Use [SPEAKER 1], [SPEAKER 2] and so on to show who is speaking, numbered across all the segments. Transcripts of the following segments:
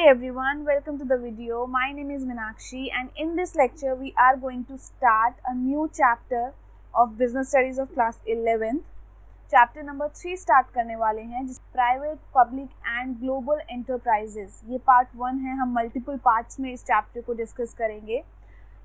[SPEAKER 1] Hi everyone, welcome to the video. My name is Meenakshi and in this lecture we are going to start a new chapter of Business Studies of class 11th. Chapter number 3 start करने वाले हैं जिस private public and global enterprises. ये part 1 है. हम multiple parts में इस chapter को डिस्कस करेंगे.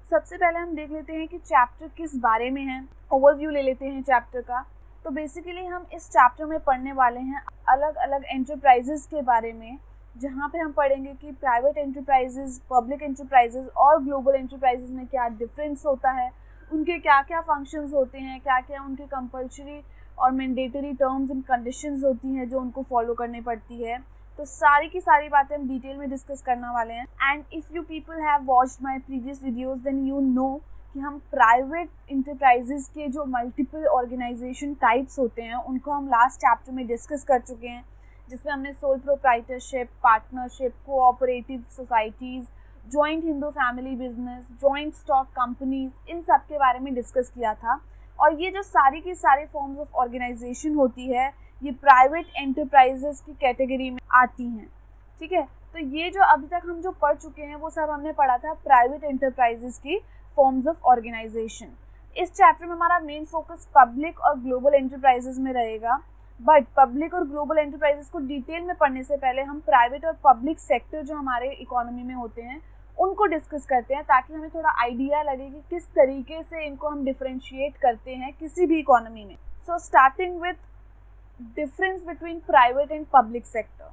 [SPEAKER 1] सबसे पहले हम देख लेते हैं कि चैप्टर किस बारे में है. ओवरव्यू ले लेते हैं चैप्टर का. तो बेसिकली हम इस चैप्टर में पढ़ने वाले हैं अलग अलग एंटरप्राइजेस के बारे में, जहाँ पे हम पढ़ेंगे कि प्राइवेट एंटरप्राइजेस, पब्लिक एंटरप्राइजेस और ग्लोबल एंटरप्राइजेस में क्या डिफरेंस होता है, उनके क्या क्या फंक्शंस होते हैं, क्या क्या उनके कंपल्सरी और मैंडेटरी टर्म्स एंड कंडीशंस होती हैं जो उनको फॉलो करनी पड़ती है. तो सारी की सारी बातें हम डिटेल में डिस्कस करने वाले हैं. And if you people have watched my previous videos then you know कि हम प्राइवेट इंटरप्राइजेस के जो मल्टीपल ऑर्गेनाइजेशन टाइप्स होते हैं उनको हम लास्ट चैप्टर में डिस्कस कर चुके हैं, जिसमें हमने sole proprietorship, partnership, cooperative societies, joint Hindu family business, joint stock companies, इन सब के बारे में डिस्कस किया था. और ये जो सारी की सारी फॉर्म्स ऑफ ऑर्गेनाइजेशन होती है ये प्राइवेट एंटरप्राइजेस की कैटेगरी में आती हैं. ठीक है, तो ये जो अभी तक हम जो पढ़ चुके हैं वो सब हमने पढ़ा था प्राइवेट एंटरप्राइजेस की फॉर्म्स ऑफ ऑर्गेनाइजेशन. इस चैप्टर में हमारा मेन फोकस पब्लिक और ग्लोबल एंटरप्राइजेस में रहेगा. बट पब्लिक और ग्लोबल एंटरप्राइजेस को डिटेल में पढ़ने से पहले हम प्राइवेट और पब्लिक सेक्टर जो हमारे इकोनॉमी में होते हैं उनको डिस्कस करते हैं, ताकि हमें थोड़ा आइडिया लगे कि किस तरीके से इनको हम डिफरेंशिएट करते हैं किसी भी इकोनॉमी में. So starting with difference between private and public sector.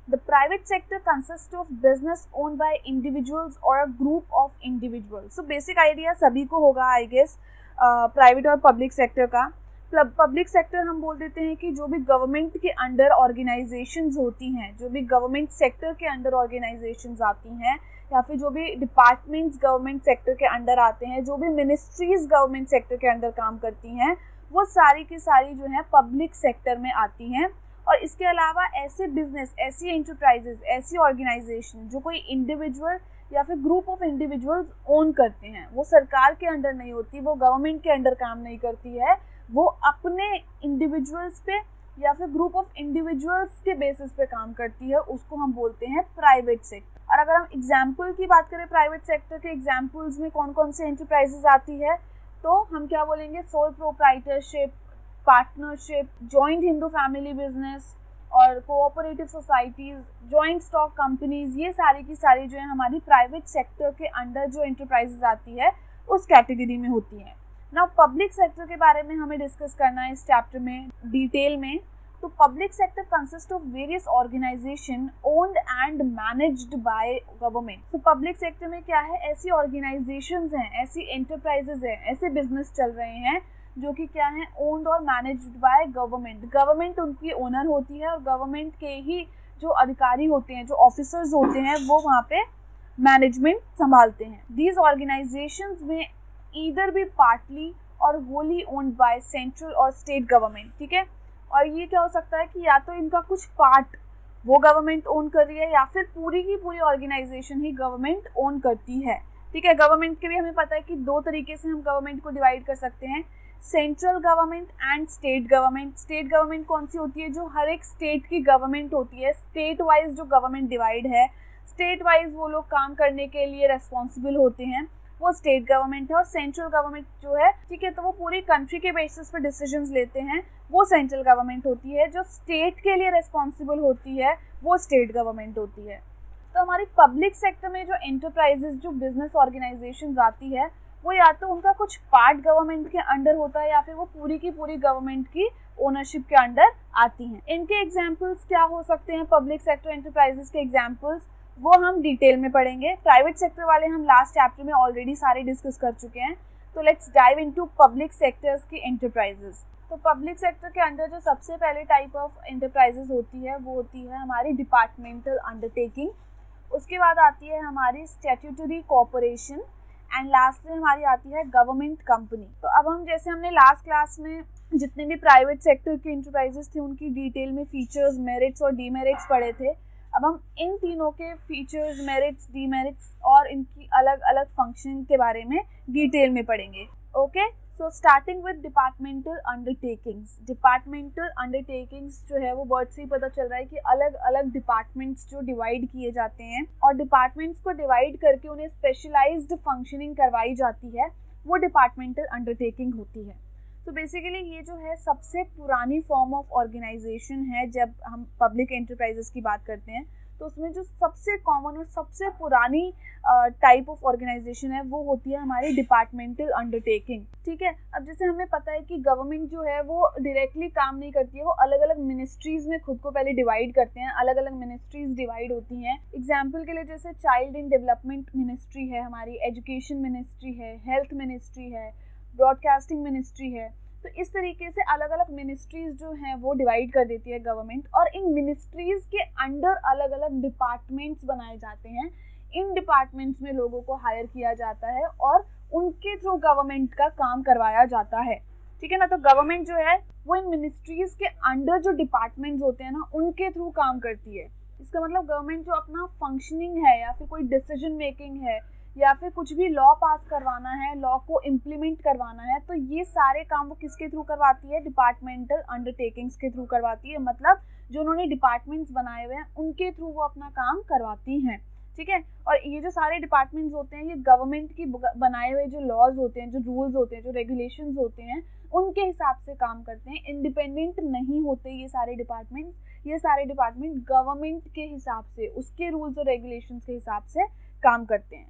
[SPEAKER 1] The private sector consists of business owned by individuals or a group of individuals. So basic idea सभी को होगा I guess प्राइवेट और public sector का. Public sector हम बोल देते हैं कि जो भी गवर्नमेंट के अंडर ऑर्गेनाइजेशंस होती हैं, जो भी गवर्नमेंट सेक्टर के अंडर ऑर्गेनाइजेशंस आती हैं, या फिर जो भी डिपार्टमेंट्स गवर्नमेंट सेक्टर के अंडर आते हैं, जो भी मिनिस्ट्रीज गवर्नमेंट सेक्टर के अंडर काम करती हैं, वो सारी की सारी जो है पब्लिक सेक्टर में आती हैं. और इसके अलावा ऐसे बिजनेस, ऐसी एंटरप्राइजेस, ऐसी ऑर्गेनाइजेशन जो कोई इंडिविजुअल या फिर ग्रुप ऑफ इंडिविजुअल्स ओन करते हैं, वो सरकार के अंडर नहीं होती, वो गवर्नमेंट के अंडर काम नहीं करती है, वो अपने इंडिविजुअल्स पे या फिर ग्रुप ऑफ इंडिविजुअल्स के बेसिस पे काम करती है, उसको हम बोलते हैं प्राइवेट सेक्टर. और अगर हम एग्जाम्पल की बात करें प्राइवेट सेक्टर के एग्जाम्पल्स में कौन कौन से एंटरप्राइजेस आती है, तो हम क्या बोलेंगे, sole proprietorship, partnership, joint Hindu family business और cooperative societies, joint stock companies, ये सारी की सारी जो है हमारी प्राइवेट सेक्टर के अंडर जो एंटरप्राइजेस आती है उस कैटेगरी में होती है. नाउ पब्लिक सेक्टर के बारे में हमें डिस्कस करना है इस चैप्टर में डिटेल में. तो public sector consist of various organisation owned and managed by government. तो पब्लिक सेक्टर में क्या है, ऐसी ऑर्गेनाइजेशंस हैं, ऐसी एंटरप्राइजेज हैं, ऐसे बिजनेस चल रहे हैं जो कि क्या है, ओन्ड और मैनेज्ड बाय गवर्नमेंट. गवर्नमेंट उनकी ओनर होती है और गवर्नमेंट के ही जो अधिकारी होते हैं, जो ऑफिसर्स होते हैं, वो वहाँ पे मैनेजमेंट संभालते हैं. दीज ऑर्गेनाइजेशंस में ईदर भी पार्टली और होली ओन्ड बाय सेंट्रल और स्टेट गवर्नमेंट. ठीक है, और ये क्या हो सकता है कि या तो इनका कुछ पार्ट वो गवर्नमेंट ओन कर रही है या फिर पूरी की पूरी ऑर्गेनाइजेशन ही गवर्नमेंट ओन करती है. ठीक है, गवर्नमेंट के भी हमें पता है कि दो तरीके से हम गवर्नमेंट को डिवाइड कर सकते हैं, central government and state government. State government कौन सी होती है, जो हर एक स्टेट की गवर्नमेंट होती है. स्टेट वाइज जो गवर्नमेंट डिवाइड है, स्टेट वाइज वो लोग काम करने के लिए रेस्पॉन्सिबल होते हैं, वो स्टेट गवर्नमेंट है. और सेंट्रल गवर्नमेंट जो है, ठीक है, तो वो पूरी कंट्री के बेसिस पर डिसीजंस लेते हैं, वो सेंट्रल गवर्नमेंट होती है. जो स्टेट के लिए रेस्पॉन्सिबल होती है वो स्टेट गवर्नमेंट होती है. तो हमारी पब्लिक सेक्टर में जो एंटरप्राइजेज, जो बिजनेस ऑर्गेनाइजेशंस आती है, वो या तो उनका कुछ पार्ट गवर्नमेंट के अंडर होता है या फिर वो पूरी की पूरी गवर्नमेंट की ओनरशिप के अंडर आती हैं. इनके एग्जाम्पल्स क्या हो सकते हैं, पब्लिक सेक्टर एंटरप्राइजेस के एग्जाम्पल्स, वो हम डिटेल में पढ़ेंगे. प्राइवेट सेक्टर वाले हम लास्ट चैप्टर में ऑलरेडी सारे डिस्कस कर चुके हैं. तो let's dive into public sectors की एंटरप्राइजेस. तो पब्लिक सेक्टर के अंडर जो सबसे पहले टाइप ऑफ एंटरप्राइजेस होती है वो होती है हमारी डिपार्टमेंटल अंडरटेकिंग. उसके बाद आती है हमारी स्टैट्यूटरी कॉर्पोरेशन एंड लास्ट में हमारी आती है गवर्नमेंट कंपनी. तो अब हम, जैसे हमने लास्ट क्लास में जितने भी प्राइवेट सेक्टर की एंटरप्राइजेस थे उनकी डिटेल में फीचर्स, मेरिट्स और डीमेरिट्स पढ़े थे. अब हम इन तीनों के फीचर्स, मेरिट्स, डीमेरिट्स और इनकी अलग अलग फंक्शन के बारे में डिटेल में पढ़ेंगे. Okay, so starting with departmental undertakings. Departmental undertakings जो है वो वर्ड से ही पता चल रहा है कि अलग अलग डिपार्टमेंट्स जो डिवाइड किए जाते हैं और डिपार्टमेंट्स को डिवाइड करके उन्हें स्पेशलाइज्ड फंक्शनिंग करवाई जाती है, वो डिपार्टमेंटल अंडरटेकिंग होती है। तो बेसिकली ये जो है सबसे पुरानी फॉर्म ऑफ ऑर्गेनाइजेशन है। जब हम पब्लिक एंटरप्राइजेस की बात करते हैं तो उसमें जो सबसे कॉमन और सबसे पुरानी टाइप ऑफ ऑर्गेनाइजेशन है वो होती है हमारी डिपार्टमेंटल अंडरटेकिंग। ठीक है, अब जैसे हमें पता है कि गवर्नमेंट जो है वो डायरेक्टली काम नहीं करती है, वो अलग अलग मिनिस्ट्रीज में खुद को पहले डिवाइड करते हैं, अलग अलग मिनिस्ट्रीज डिवाइड होती हैं। एग्जाम्पल के लिए जैसे चाइल्ड एंड डेवलपमेंट मिनिस्ट्री है हमारी, एजुकेशन मिनिस्ट्री है, हेल्थ मिनिस्ट्री है, ब्रॉडकास्टिंग मिनिस्ट्री है। तो इस तरीके से अलग अलग मिनिस्ट्रीज जो हैं वो डिवाइड कर देती है गवर्नमेंट, और इन मिनिस्ट्रीज के अंडर अलग अलग डिपार्टमेंट्स बनाए जाते हैं। इन डिपार्टमेंट्स में लोगों को हायर किया जाता है और उनके थ्रू गवर्नमेंट का काम करवाया जाता है। ठीक है ना, तो गवर्नमेंट जो है वो इन मिनिस्ट्रीज के अंडर जो डिपार्टमेंट्स होते हैं ना उनके थ्रू काम करती है। इसका मतलब गवर्नमेंट जो अपना फंक्शनिंग है या फिर कोई डिसीजन मेकिंग है या फिर कुछ भी लॉ पास करवाना है, लॉ को इम्प्लीमेंट करवाना है, तो ये सारे काम वो किसके थ्रू करवाती है? डिपार्टमेंटल अंडरटेकिंग्स के थ्रू करवाती है। मतलब जो उन्होंने डिपार्टमेंट्स बनाए हुए हैं उनके थ्रू वो अपना काम करवाती हैं। ठीक है, और ये जो सारे डिपार्टमेंट्स होते हैं ये गवर्नमेंट की बनाए हुए जो लॉज होते हैं, जो रूल्स होते हैं, जो रेगुलेशंस होते हैं, उनके हिसाब से काम करते हैं। इंडिपेंडेंट नहीं होते ये सारे डिपार्टमेंट्स। ये सारे डिपार्टमेंट गवर्नमेंट के हिसाब से, उसके रूल्स और रेगुलेशंस के हिसाब से काम करते हैं।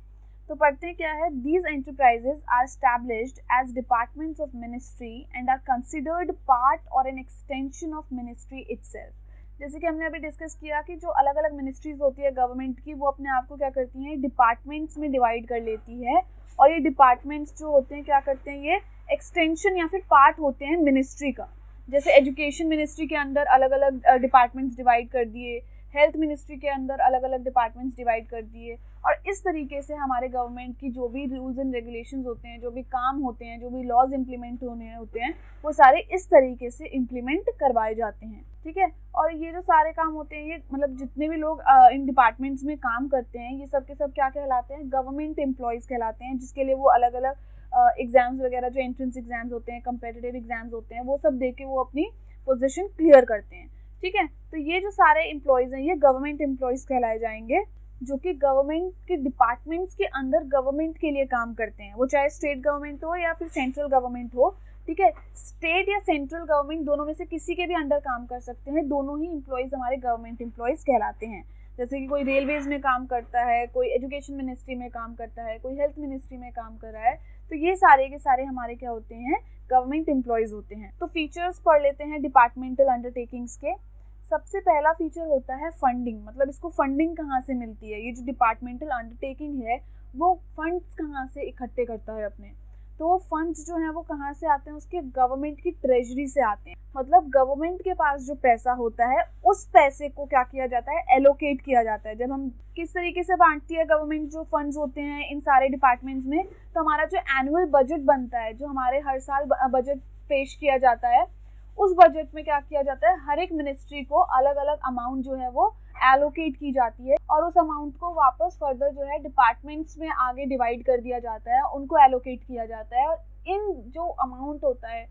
[SPEAKER 1] तो पढ़ते हैं क्या है। These enterprises are established as departments of ministry and are considered part or an extension of ministry itself। जैसे कि हमने अभी डिस्कस किया कि जो अलग अलग मिनिस्ट्रीज होती है गवर्नमेंट की, वो अपने आप को क्या करती हैं? डिपार्टमेंट्स में डिवाइड कर लेती है, और ये डिपार्टमेंट्स जो होते हैं क्या करते हैं? ये एक्सटेंशन या फिर पार्ट होते हैं मिनिस्ट्री का। जैसे एजुकेशन मिनिस्ट्री के अंदर अलग अलग डिपार्टमेंट्स डिवाइड कर दिए, हेल्थ मिनिस्ट्री के अंदर अलग अलग डिपार्टमेंट्स डिवाइड कर दिए, और इस तरीके से हमारे गवर्नमेंट की जो भी रूल्स एंड रेगुलेशंस होते हैं, जो भी काम होते हैं, जो भी लॉज इम्प्लीमेंट होने होते हैं, वो सारे इस तरीके से इम्प्लीमेंट करवाए जाते हैं। ठीक है, और ये जो सारे काम होते हैं, ये मतलब जितने भी लोग इन डिपार्टमेंट्स में काम करते हैं, ये सब के सब क्या कहलाते हैं? गवर्नमेंट एम्प्लॉयज़ कहलाते हैं, जिसके लिए वो अलग अलग एग्जाम्स वगैरह, जो एंट्रेंस एग्जाम्स होते हैं, कंपेटिटिव एग्जाम्स होते हैं, वो सब दे के वो अपनी पोजीशन क्लियर करते हैं। ठीक है, तो ये जो सारे एम्प्लॉयज़ हैं ये गवर्नमेंट एम्प्लॉयज़ कहलाए जाएंगे, जो कि गवर्नमेंट के डिपार्टमेंट्स के अंदर गवर्नमेंट के लिए काम करते हैं, वो चाहे स्टेट गवर्नमेंट हो या फिर सेंट्रल गवर्नमेंट हो। ठीक है, स्टेट या सेंट्रल गवर्नमेंट दोनों में से किसी के भी अंडर काम कर सकते हैं, दोनों ही एम्प्लॉयज़ हमारे गवर्नमेंट एम्प्लॉयज़ कहलाते हैं। जैसे कि कोई रेलवेज में काम करता है, कोई एजुकेशन मिनिस्ट्री में काम करता है, कोई हेल्थ मिनिस्ट्री में काम कर रहा है, तो ये सारे के सारे हमारे क्या होते हैं? गवर्नमेंट एम्प्लॉयज़ होते हैं। तो फीचर्स पढ़ लेते हैं डिपार्टमेंटल अंडरटेकिंग्स के। सबसे पहला फीचर होता है फंडिंग, मतलब इसको फंडिंग कहाँ से मिलती है? ये जो डिपार्टमेंटल अंडरटेकिंग है वो फंड्स कहाँ से इकट्ठे करता है अपने? तो वो फंड्स जो हैं वो कहाँ से आते हैं? उसके गवर्नमेंट की ट्रेजरी से आते हैं। मतलब गवर्नमेंट के पास जो पैसा होता है उस पैसे को क्या किया जाता है? एलोकेट किया जाता है। जब हम किस तरीके से बांटती है गवर्नमेंट जो फंड्स होते हैं इन सारे डिपार्टमेंट्स में, तो हमारा जो एनुअल बजट बनता है, जो हमारे हर साल बजट पेश किया जाता है, उस बजट में क्या किया जाता है? हर एक मिनिस्ट्री को अलग अलग अमाउंट जो है वो एलोकेट की जाती है, और उस अमाउंट को वापस फर्दर जो है डिपार्टमेंट्स में आगे डिवाइड कर दिया जाता है, उनको एलोकेट किया जाता है। और इन जो अमाउंट होता है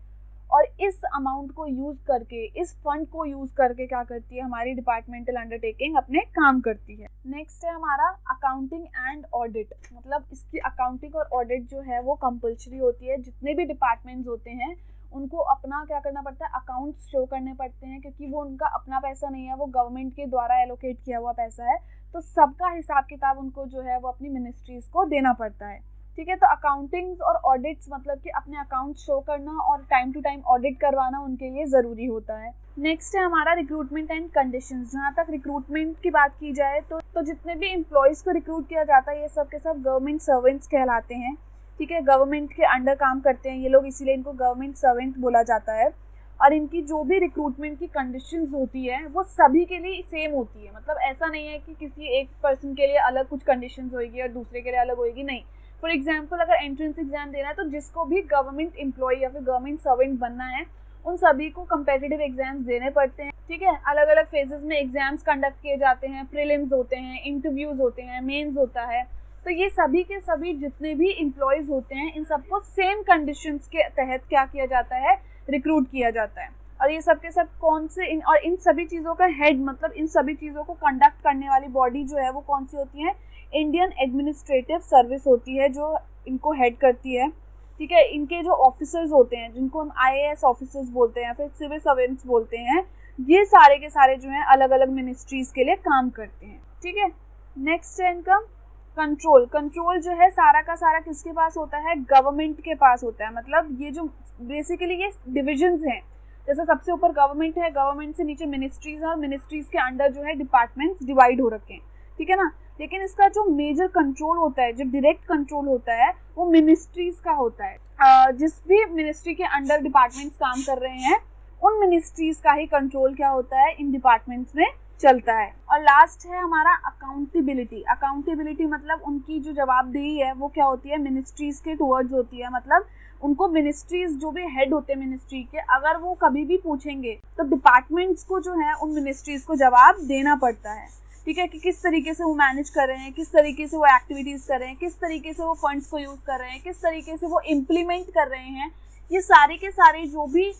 [SPEAKER 1] और इस अमाउंट को यूज़ करके, इस फंड को यूज़ करके क्या करती है हमारी डिपार्टमेंटल अंडरटेकिंग? अपने काम करती है। नेक्स्ट है हमारा अकाउंटिंग एंड ऑडिट। मतलब इसकी अकाउंटिंग और ऑडिट जो है वो कंपल्सरी होती है। जितने भी डिपार्टमेंट्स होते हैं उनको अपना क्या करना पड़ता है? अकाउंट्स शो करने पड़ते हैं, क्योंकि वो उनका अपना पैसा नहीं है, वो गवर्नमेंट के द्वारा एलोकेट किया हुआ पैसा है, तो सबका हिसाब किताब उनको जो है वो अपनी मिनिस्ट्रीज को देना पड़ता है। ठीक है, तो अकाउंटिंग और ऑडिट्स मतलब कि अपने अकाउंट शो करना और टाइम टू टाइम ऑडिट करवाना उनके लिए ज़रूरी होता है। नेक्स्ट है हमारा रिक्रूटमेंट एंड कंडीशंस। जहाँ तक रिक्रूटमेंट की बात की जाए तो जितने भी एम्प्लॉयज़ को रिक्रूट किया जाता है ये सब के सब गवर्नमेंट सर्वेंट्स कहलाते हैं। ठीक है, गवर्नमेंट के अंडर काम करते हैं ये लोग, इसीलिए इनको गवर्नमेंट सर्वेंट बोला जाता है। और इनकी जो भी रिक्रूटमेंट की कंडीशंस होती है वो सभी के लिए सेम होती है। मतलब ऐसा नहीं है कि किसी एक पर्सन के लिए अलग कुछ कंडीशंस होगी और दूसरे के लिए अलग होगी, नहीं। फॉर एग्जांपल अगर एंट्रेंस एग्जाम देना है तो जिसको भी गवर्नमेंट एम्प्लॉय या फिर गवर्नमेंट सर्वेंट बनना है उन सभी को कंपेटिटिव एग्जाम्स देने पड़ते हैं। ठीक है, अलग अलग फेजेस में एग्जाम्स कंडक्ट किए जाते हैं, प्रीलिम्स होते हैं, इंटरव्यूज़ होते हैं, मेंस होता है। तो ये सभी के सभी जितने भी एम्प्लॉयज होते हैं इन सबको सेम कंडीशंस के तहत क्या किया जाता है, रिक्रूट किया जाता है। और ये सब के सब कौन से इन सभी चीज़ों का हेड, मतलब इन सभी चीज़ों को कंडक्ट करने वाली बॉडी जो है वो कौन सी होती है, इंडियन एडमिनिस्ट्रेटिव सर्विस होती है जो इनको हेड करती है। ठीक है, इनके जो ऑफिसर्स होते हैं जिनको हम IAS ऑफिसर्स बोलते हैं, फिर सिविल सर्वेंट्स बोलते हैं, ये सारे के सारे जो हैं अलग अलग मिनिस्ट्रीज के लिए काम करते हैं। ठीक है, नेक्स्ट है इनका कंट्रोल। कंट्रोल जो है सारा का सारा किसके पास होता है, गवर्नमेंट के पास होता है। मतलब ये जो बेसिकली ये डिविजन्स हैं, जैसे सबसे ऊपर गवर्नमेंट है, गवर्नमेंट से नीचे मिनिस्ट्रीज है और मिनिस्ट्रीज के अंडर जो है डिपार्टमेंट्स डिवाइड हो रखे हैं। ठीक है ना, लेकिन इसका जो मेजर कंट्रोल होता है, जो डायरेक्ट कंट्रोल होता है, वो मिनिस्ट्रीज का होता है। जिस भी मिनिस्ट्री के अंडर डिपार्टमेंट्स काम कर रहे हैं उन मिनिस्ट्रीज का ही कंट्रोल क्या होता है, इन डिपार्टमेंट्स में चलता है। और लास्ट है हमारा अकाउंटेबिलिटी। अकाउंटेबिलिटी मतलब उनकी जो जवाबदेही है वो क्या होती है, मिनिस्ट्रीज के टुवर्ड्स होती है। मतलब उनको मिनिस्ट्रीज जो भी हेड होते हैं मिनिस्ट्री के, अगर वो कभी भी पूछेंगे तो डिपार्टमेंट्स को जो है उन मिनिस्ट्रीज को जवाब देना पड़ता है। ठीक है, कि किस तरीके से वो मैनेज कर रहे हैं, किस तरीके से वो एक्टिविटीज़ कर रहे हैं, किस तरीके से वो फंड्स को यूज़ कर रहे हैं, किस तरीके से वो इम्प्लीमेंट कर रहे हैं, ये सारे के सारे जो भी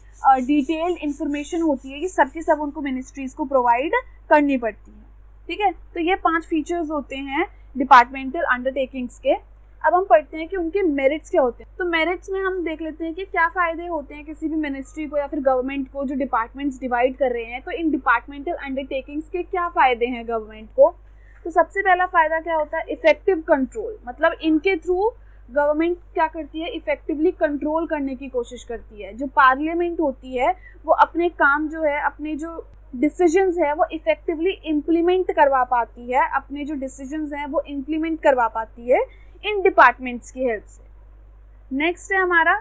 [SPEAKER 1] डिटेल्ड इन्फॉर्मेशन होती है ये सब की सब उनको मिनिस्ट्रीज़ को प्रोवाइड करनी पड़ती है। ठीक है, तो ये 5 फीचर्स होते हैं डिपार्टमेंटल अंडरटेकिंग्स के। अब हम पढ़ते हैं कि उनके मेरिट्स क्या होते हैं। तो मेरिट्स में हम देख लेते हैं कि क्या फ़ायदे होते हैं किसी भी मिनिस्ट्री को या फिर गवर्नमेंट को, जो डिपार्टमेंट्स डिवाइड कर रहे हैं, तो इन डिपार्टमेंटल अंडरटेकिंग्स के क्या फ़ायदे हैं गवर्नमेंट को। तो सबसे पहला फ़ायदा क्या होता है, इफेक्टिव कंट्रोल। मतलब इनके थ्रू गवर्नमेंट क्या करती है, इफेक्टिवली कंट्रोल करने की कोशिश करती है। जो पार्लियामेंट होती है वो अपने काम जो है, अपने जो डिसीजंस है वो इफेक्टिवली इम्प्लीमेंट करवा पाती है, अपने जो डिसीजंस हैं वो इम्प्लीमेंट करवा पाती है इन डिपार्टमेंट्स की हेल्प से। नेक्स्ट है हमारा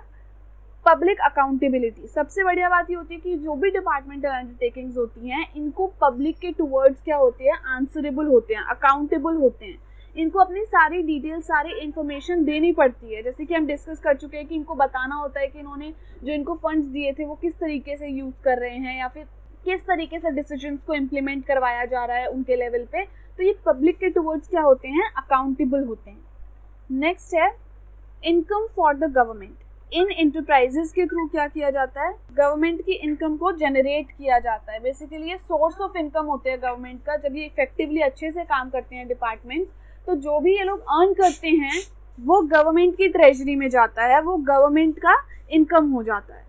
[SPEAKER 1] पब्लिक अकाउंटेबिलिटी। सबसे बढ़िया बात ये होती है कि जो भी डिपार्टमेंटल अंडरटेकिंग्स होती हैं इनको पब्लिक के टुवर्ड्स क्या होते हैं, आंसरेबल होते हैं, अकाउंटेबल होते हैं। इनको अपनी सारी डिटेल, सारी इन्फॉर्मेशन देनी पड़ती है। जैसे कि हम डिस्कस कर चुके हैं कि इनको बताना होता है कि इन्होंने जो इनको फंड्स दिए थे वो किस तरीके से यूज़ कर रहे हैं या फिर किस तरीके से डिसीजंस को इम्प्लीमेंट करवाया जा रहा है उनके लेवल पे। तो ये पब्लिक के टुवर्ड्स क्या होते हैं, अकाउंटेबल होते हैं। नेक्स्ट है income for the government. In enterprises के थ्रू क्या किया जाता है, गवर्नमेंट की इनकम को जनरेट किया जाता है। बेसिकली ये सोर्स ऑफ इनकम होते हैं गवर्नमेंट का। जब ये इफेक्टिवली अच्छे से काम करते हैं डिपार्टमेंट, तो जो भी ये लोग अर्न करते हैं वो गवर्नमेंट की ट्रेजरी में जाता है, वो गवर्नमेंट का इनकम हो जाता है।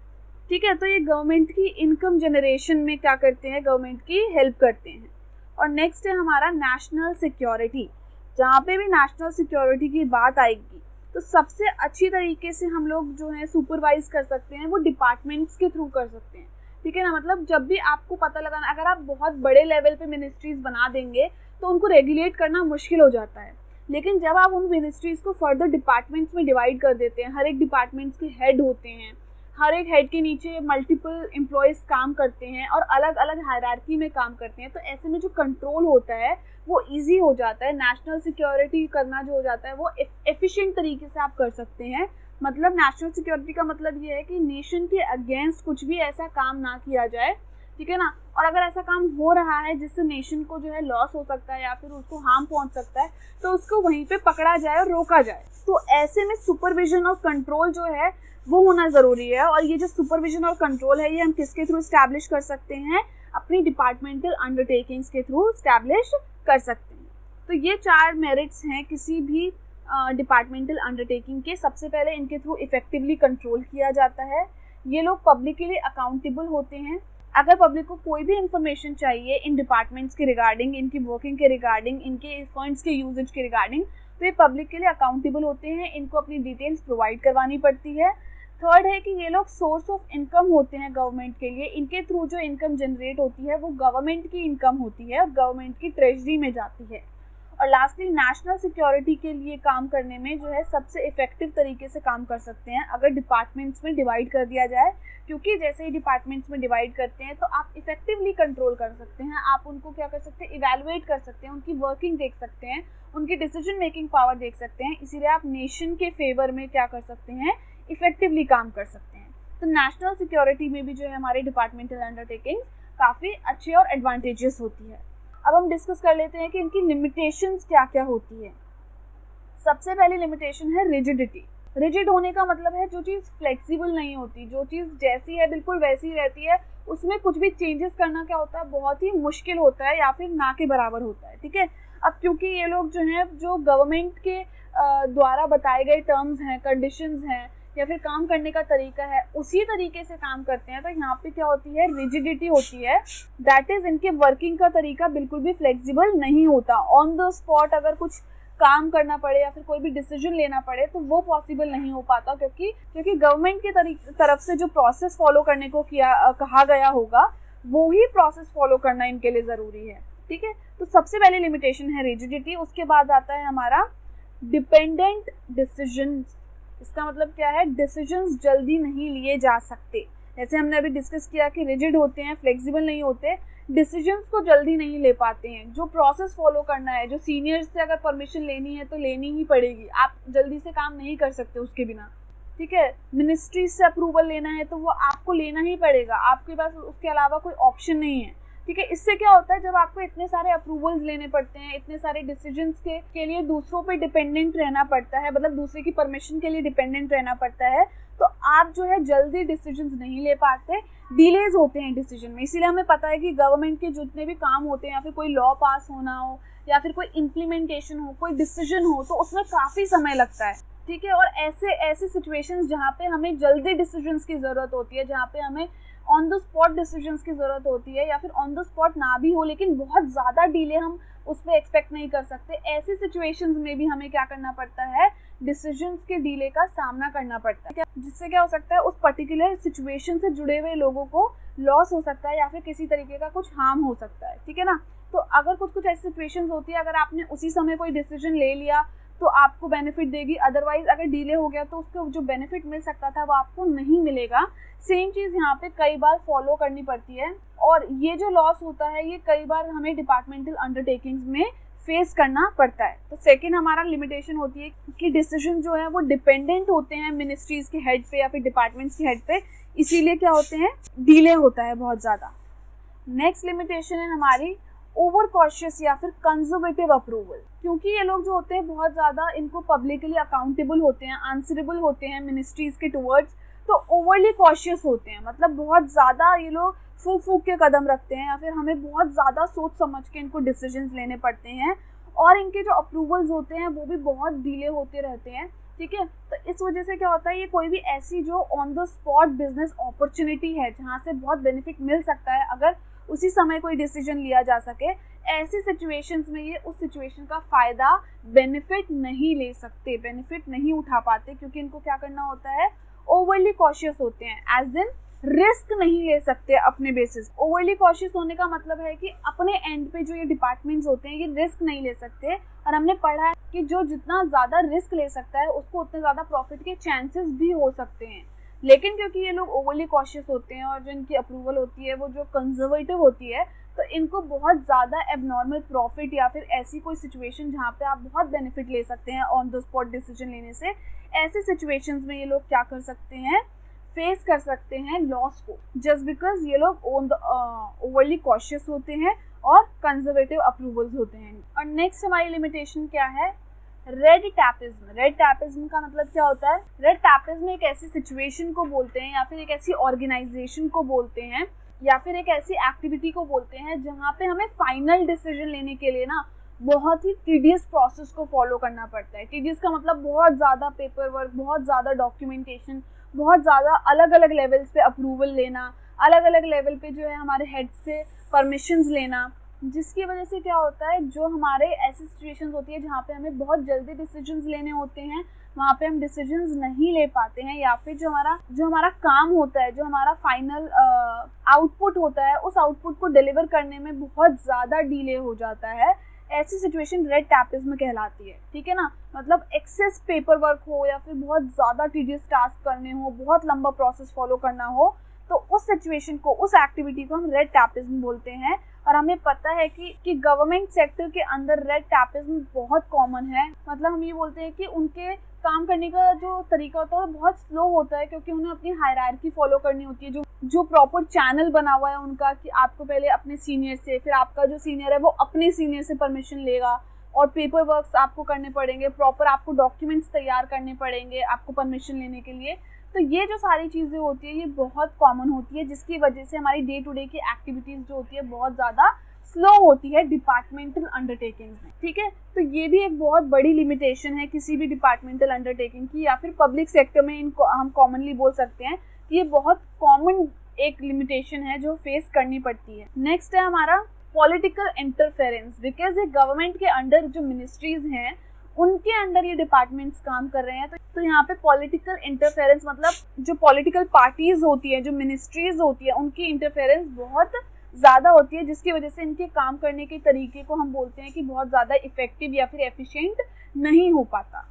[SPEAKER 1] ठीक है, तो ये गवर्नमेंट की इनकम जनरेशन में क्या करते हैं, गवर्नमेंट की हेल्प करते हैं। और नेक्स्ट है हमारा नेशनल सिक्योरिटी। जहाँ पे भी नेशनल सिक्योरिटी की बात आएगी तो सबसे अच्छी तरीके से हम लोग जो है सुपरवाइज कर सकते हैं वो डिपार्टमेंट्स के थ्रू कर सकते हैं। ठीक है ना, मतलब जब भी आपको पता लगाना, अगर आप बहुत बड़े लेवल पे मिनिस्ट्रीज बना देंगे तो उनको रेगुलेट करना मुश्किल हो जाता है। लेकिन जब आप उन मिनिस्ट्रीज को फर्दर डिपार्टमेंट्स में डिवाइड कर देते हैं, हर एक डिपार्टमेंट्स के हेड होते हैं, हर एक हेड के नीचे मल्टीपल एम्प्लॉयज़ काम करते हैं और अलग अलग हायरार्की में काम करते हैं, तो ऐसे में जो कंट्रोल होता है वो इजी हो जाता है। नेशनल सिक्योरिटी करना जो हो जाता है वो एफिशिएंट तरीके से आप कर सकते हैं। मतलब नेशनल सिक्योरिटी का मतलब ये है कि नेशन के अगेंस्ट कुछ भी ऐसा काम ना किया जाए। ठीक है ना, और अगर ऐसा काम हो रहा है जिससे नेशन को जो है लॉस हो सकता है या फिर उसको हार्म पहुंच सकता है तो उसको वहीं पे पकड़ा जाए और रोका जाए। तो ऐसे में सुपरविजन और कंट्रोल जो है वो होना ज़रूरी है। और ये जो सुपरविजन और कंट्रोल है ये हम किसके थ्रू इस्टेब्लिश कर सकते हैं, अपनी डिपार्टमेंटल अंडरटेकिंग्स के थ्रू इस्टेब्लिश कर सकते हैं। तो ये 4 मेरिट्स हैं किसी भी डिपार्टमेंटल अंडरटेकिंग के। सबसे पहले इनके थ्रू इफेक्टिवली कंट्रोल किया जाता है। ये लोग पब्लिक के लिए अकाउंटेबल होते हैं। अगर पब्लिक को कोई भी इंफॉर्मेशन चाहिए इन डिपार्टमेंट्स के रिगार्डिंग, इनकी वर्किंग के रिगार्डिंग, इनके फंड्स के यूजेज के रिगार्डिंग, तो ये पब्लिक के लिए अकाउंटेबल होते हैं। इनको अपनी डिटेल्स प्रोवाइड करवानी पड़ती है। थर्ड है कि ये लोग सोर्स ऑफ इनकम होते हैं गवर्नमेंट के लिए। इनके थ्रू जो इनकम जनरेट होती है वो गवर्नमेंट की इनकम होती है और गवर्नमेंट की ट्रेजरी में जाती है। और लास्टली नेशनल सिक्योरिटी के लिए काम करने में जो है सबसे इफेक्टिव तरीके से काम कर सकते हैं अगर डिपार्टमेंट्स में डिवाइड कर दिया जाए, क्योंकि जैसे ही डिपार्टमेंट्स में डिवाइड करते हैं तो आप इफेक्टिवली कंट्रोल कर सकते हैं। आप उनको क्या कर सकते हैं, इवैल्यूएट कर सकते हैं, उनकी वर्किंग देख सकते हैं, उनकी डिसीजन मेकिंग पावर देख सकते हैं। इसीलिए आप नेशन के फेवर में क्या कर सकते हैं, इफेक्टिवली काम कर सकते हैं। तो नेशनल सिक्योरिटी में भी जो है हमारे डिपार्टमेंटल अंडरटेकिंग्स काफ़ी अच्छी और एडवांटेजेस होती है। अब हम डिस्कस कर लेते हैं कि इनकी लिमिटेशंस क्या क्या होती है। सबसे पहली लिमिटेशन है रिजिडिटी। रिजिड होने का मतलब है जो चीज़ फ्लेक्सिबल नहीं होती, जो चीज़ जैसी है बिल्कुल वैसी ही रहती है, उसमें कुछ भी चेंजेस करना क्या होता है, बहुत ही मुश्किल होता है या फिर ना के बराबर होता है। ठीक है, अब क्योंकि ये लोग जो हैं, जो गवर्नमेंट के द्वारा बताए गए टर्म्स हैं, कंडीशंस हैं या फिर काम करने का तरीका है, उसी तरीके से काम करते हैं, तो यहाँ पे क्या होती है, रिजिडिटी होती है। दैट इज इनके वर्किंग का तरीका बिल्कुल भी फ्लेक्सिबल नहीं होता। ऑन द स्पॉट अगर कुछ काम करना पड़े या फिर कोई भी डिसीजन लेना पड़े तो वो पॉसिबल नहीं हो पाता, क्योंकि गवर्नमेंट की तरफ से जो प्रोसेस फॉलो करने को कहा गया होगा, वो ही प्रोसेस फॉलो करना इनके लिए ज़रूरी है। ठीक है, तो सबसे पहली लिमिटेशन है रिजिडिटी। उसके बाद आता है हमारा डिपेंडेंट डिसीजंस। इसका मतलब क्या है, डिसीजंस जल्दी नहीं लिए जा सकते। जैसे हमने अभी डिस्कस किया कि रिजिड होते हैं, फ्लेक्सिबल नहीं होते, डिसीजंस को जल्दी नहीं ले पाते हैं। जो प्रोसेस फॉलो करना है, जो सीनियर्स से अगर परमिशन लेनी है तो लेनी ही पड़ेगी, आप जल्दी से काम नहीं कर सकते उसके बिना। ठीक है, मिनिस्ट्री से अप्रूवल लेना है तो वो आपको लेना ही पड़ेगा, आपके पास उसके अलावा कोई ऑप्शन नहीं है। ठीक है, इससे क्या होता है, जब आपको इतने सारे अप्रूवल्स लेने पड़ते हैं, इतने सारे डिसीजंस के लिए दूसरों पे डिपेंडेंट रहना पड़ता है, मतलब दूसरे की परमिशन के लिए डिपेंडेंट रहना पड़ता है, तो आप जो है जल्दी डिसीजंस नहीं ले पाते, डिलेज होते हैं डिसीजन में। इसीलिए हमें पता है कि गवर्नमेंट के जितने भी काम होते हैं या फिर कोई लॉ पास होना हो या फिर कोई इम्प्लीमेंटेशन हो, कोई डिसीजन हो, तो उसमें काफ़ी समय लगता है। ठीक है, और ऐसे सिचुएशंस जहाँ पे हमें जल्दी डिसीजंस की ज़रूरत होती है, जहाँ पे हमें ऑन द स्पॉट डिसीजंस की ज़रूरत होती है, या फिर ऑन द स्पॉट ना भी हो लेकिन बहुत ज़्यादा डिले हम उस पर एक्सपेक्ट नहीं कर सकते, ऐसी सिचुएशंस में भी हमें क्या करना पड़ता है, डिसीजंस के डिले का सामना करना पड़ता है, जिससे क्या हो सकता है, उस पर्टिकुलर सिचुएशन से जुड़े हुए लोगों को लॉस हो सकता है या फिर किसी तरीके का कुछ हार्म हो सकता है। ठीक है ना, तो अगर कुछ ऐसी सिचुएशंस होती है, अगर आपने उसी समय कोई डिसीजन ले लिया तो आपको बेनिफिट देगी, अदरवाइज अगर डिले हो गया तो उसको जो बेनिफिट मिल सकता था वो आपको नहीं मिलेगा। सेम चीज़ यहाँ पे कई बार फॉलो करनी पड़ती है, और ये जो लॉस होता है ये कई बार हमें डिपार्टमेंटल अंडरटेकिंग्स में फेस करना पड़ता है। तो सेकेंड हमारा लिमिटेशन होती है कि डिसीजन जो है वो डिपेंडेंट होते हैं मिनिस्ट्रीज के हेड पे या फिर डिपार्टमेंट्स के हेड पे, इसीलिए क्या होते हैं, डिले होता है बहुत ज़्यादा। नेक्स्ट लिमिटेशन है हमारी ओवर कॉशियस या फिर कंजर्वेटिव अप्रूवल। क्योंकि ये लोग जो होते हैं बहुत ज़्यादा इनको पब्लिकली अकाउंटेबल होते हैं, आंसरेबल होते हैं मिनिस्ट्रीज के टुवर्ड्स, तो ओवरली कॉशियस होते हैं, मतलब बहुत ज़्यादा ये लोग फूक के कदम रखते हैं, या फिर हमें बहुत ज़्यादा सोच समझ के इनको डिसीजंस लेने पड़ते हैं, और इनके जो अप्रूवल्स होते हैं वो भी बहुत डिले होते रहते हैं। ठीक है, तो इस वजह से क्या होता है, ये कोई भी ऐसी जो on the spot business opportunity है जहाँ से बहुत बेनिफिट मिल सकता है, अगर उसी समय कोई डिसीजन लिया जा सके, ऐसी सिचुएशंस में ये उस सिचुएशन का फ़ायदा बेनिफिट नहीं ले सकते, बेनिफिट नहीं उठा पाते, क्योंकि इनको क्या करना होता है, ओवरली कॉशियस होते हैं, एज इन रिस्क नहीं ले सकते अपने बेसिस। ओवरली कॉशियस होने का मतलब है कि अपने एंड पे जो ये डिपार्टमेंट्स होते हैं ये रिस्क नहीं ले सकते, और हमने पढ़ा है कि जो जितना ज़्यादा रिस्क ले सकता है उसको उतने ज़्यादा प्रॉफिट के चांसेस भी हो सकते हैं। लेकिन क्योंकि ये लोग ओवरली कॉशियस होते हैं और जो इनकी अप्रूवल होती है वो जो कंजर्वेटिव होती है, तो इनको बहुत ज़्यादा एबनॉर्मल प्रॉफिट या फिर ऐसी कोई सिचुएशन जहाँ पे आप बहुत बेनिफिट ले सकते हैं ऑन द स्पॉट डिसीजन लेने से, ऐसे सिचुएशंस में ये लोग क्या कर सकते हैं, फेस कर सकते हैं लॉस को, जस्ट बिकॉज ये लोग ओवरली कॉशियस होते हैं और कंजर्वेटिव अप्रूवल्स होते हैं। और नेक्स्ट हमारी लिमिटेशन क्या है, रेड टैपिज्म। रेड टैपिज्म का मतलब क्या होता है, रेड टैपिज्म एक ऐसी सिचुएशन को बोलते हैं या फिर एक ऐसी ऑर्गेनाइजेशन को बोलते हैं या फिर एक ऐसी एक्टिविटी को बोलते हैं जहाँ पे हमें फाइनल डिसीजन लेने के लिए ना बहुत ही टीडियस प्रोसेस को फॉलो करना पड़ता है। टीडियस का मतलब बहुत ज़्यादा पेपर वर्क, बहुत ज़्यादा डॉक्यूमेंटेशन, बहुत ज़्यादा अलग अलग लेवल्स पे अप्रूवल लेना, अलग अलग लेवल पे जो है हमारे हेड से परमिशंस लेना, जिसकी वजह से क्या होता है, जो हमारे ऐसी सिचुएशंस होती है जहाँ पे हमें बहुत जल्दी डिसीजंस लेने होते हैं, वहाँ पे हम डिसीजंस नहीं ले पाते हैं, या फिर जो हमारा काम होता है, जो हमारा फाइनल आउटपुट होता है, उस आउटपुट को डिलीवर करने में बहुत ज़्यादा डिले हो जाता है। ऐसी सिचुएशन रेड टैपिज्म कहलाती है। ठीक है ना, मतलब एक्सेस पेपर वर्क हो या फिर बहुत ज़्यादा टीडियस टास्क करने हो, बहुत लंबा प्रोसेस फॉलो करना हो, तो उस सिचुएशन को, उस एक्टिविटी को हम रेड टैपिज्म बोलते हैं। और हमें पता है कि गवर्नमेंट सेक्टर के अंदर रेड टैपिज्म बहुत कॉमन है। मतलब हम ये बोलते हैं कि उनके काम करने का जो तरीका होता है वो बहुत स्लो होता है, क्योंकि उन्हें अपनी हायरार्की फॉलो करनी होती है, जो प्रॉपर चैनल बना हुआ है उनका, कि आपको पहले अपने सीनियर से, फिर आपका जो सीनियर है वो अपने सीनियर से परमिशन लेगा, और पेपर वर्क्स आपको करने पड़ेंगे, प्रॉपर आपको डॉक्यूमेंट्स तैयार करने पड़ेंगे आपको परमिशन लेने के लिए। तो ये जो सारी चीज़ें होती है ये बहुत कॉमन होती है, जिसकी वजह से हमारी डे टू डे की एक्टिविटीज़ जो होती है बहुत ज़्यादा स्लो होती है डिपार्टमेंटल अंडरटेकिंग्स में। ठीक है, तो ये भी एक बहुत बड़ी लिमिटेशन है किसी भी डिपार्टमेंटल अंडरटेकिंग की, या फिर पब्लिक सेक्टर में इनको हम कॉमनली बोल सकते हैं कि ये बहुत कॉमन एक लिमिटेशन है जो फेस करनी पड़ती है। नेक्स्ट है हमारा पॉलिटिकल इंटरफेरेंस, बिकॉज ये गवर्नमेंट के अंडर जो मिनिस्ट्रीज हैं उनके अंडर ये डिपार्टमेंट्स काम कर रहे हैं। तो यहाँ पे पॉलिटिकल इंटरफेरेंस मतलब जो पॉलिटिकल पार्टीज होती है, जो मिनिस्ट्रीज होती है, उनकी इंटरफेरेंस बहुत ज़्यादा होती है, जिसकी वजह से इनके काम करने के तरीके को हम बोलते हैं कि बहुत ज़्यादा इफेक्टिव या फिर एफिशिएंट नहीं हो पाता।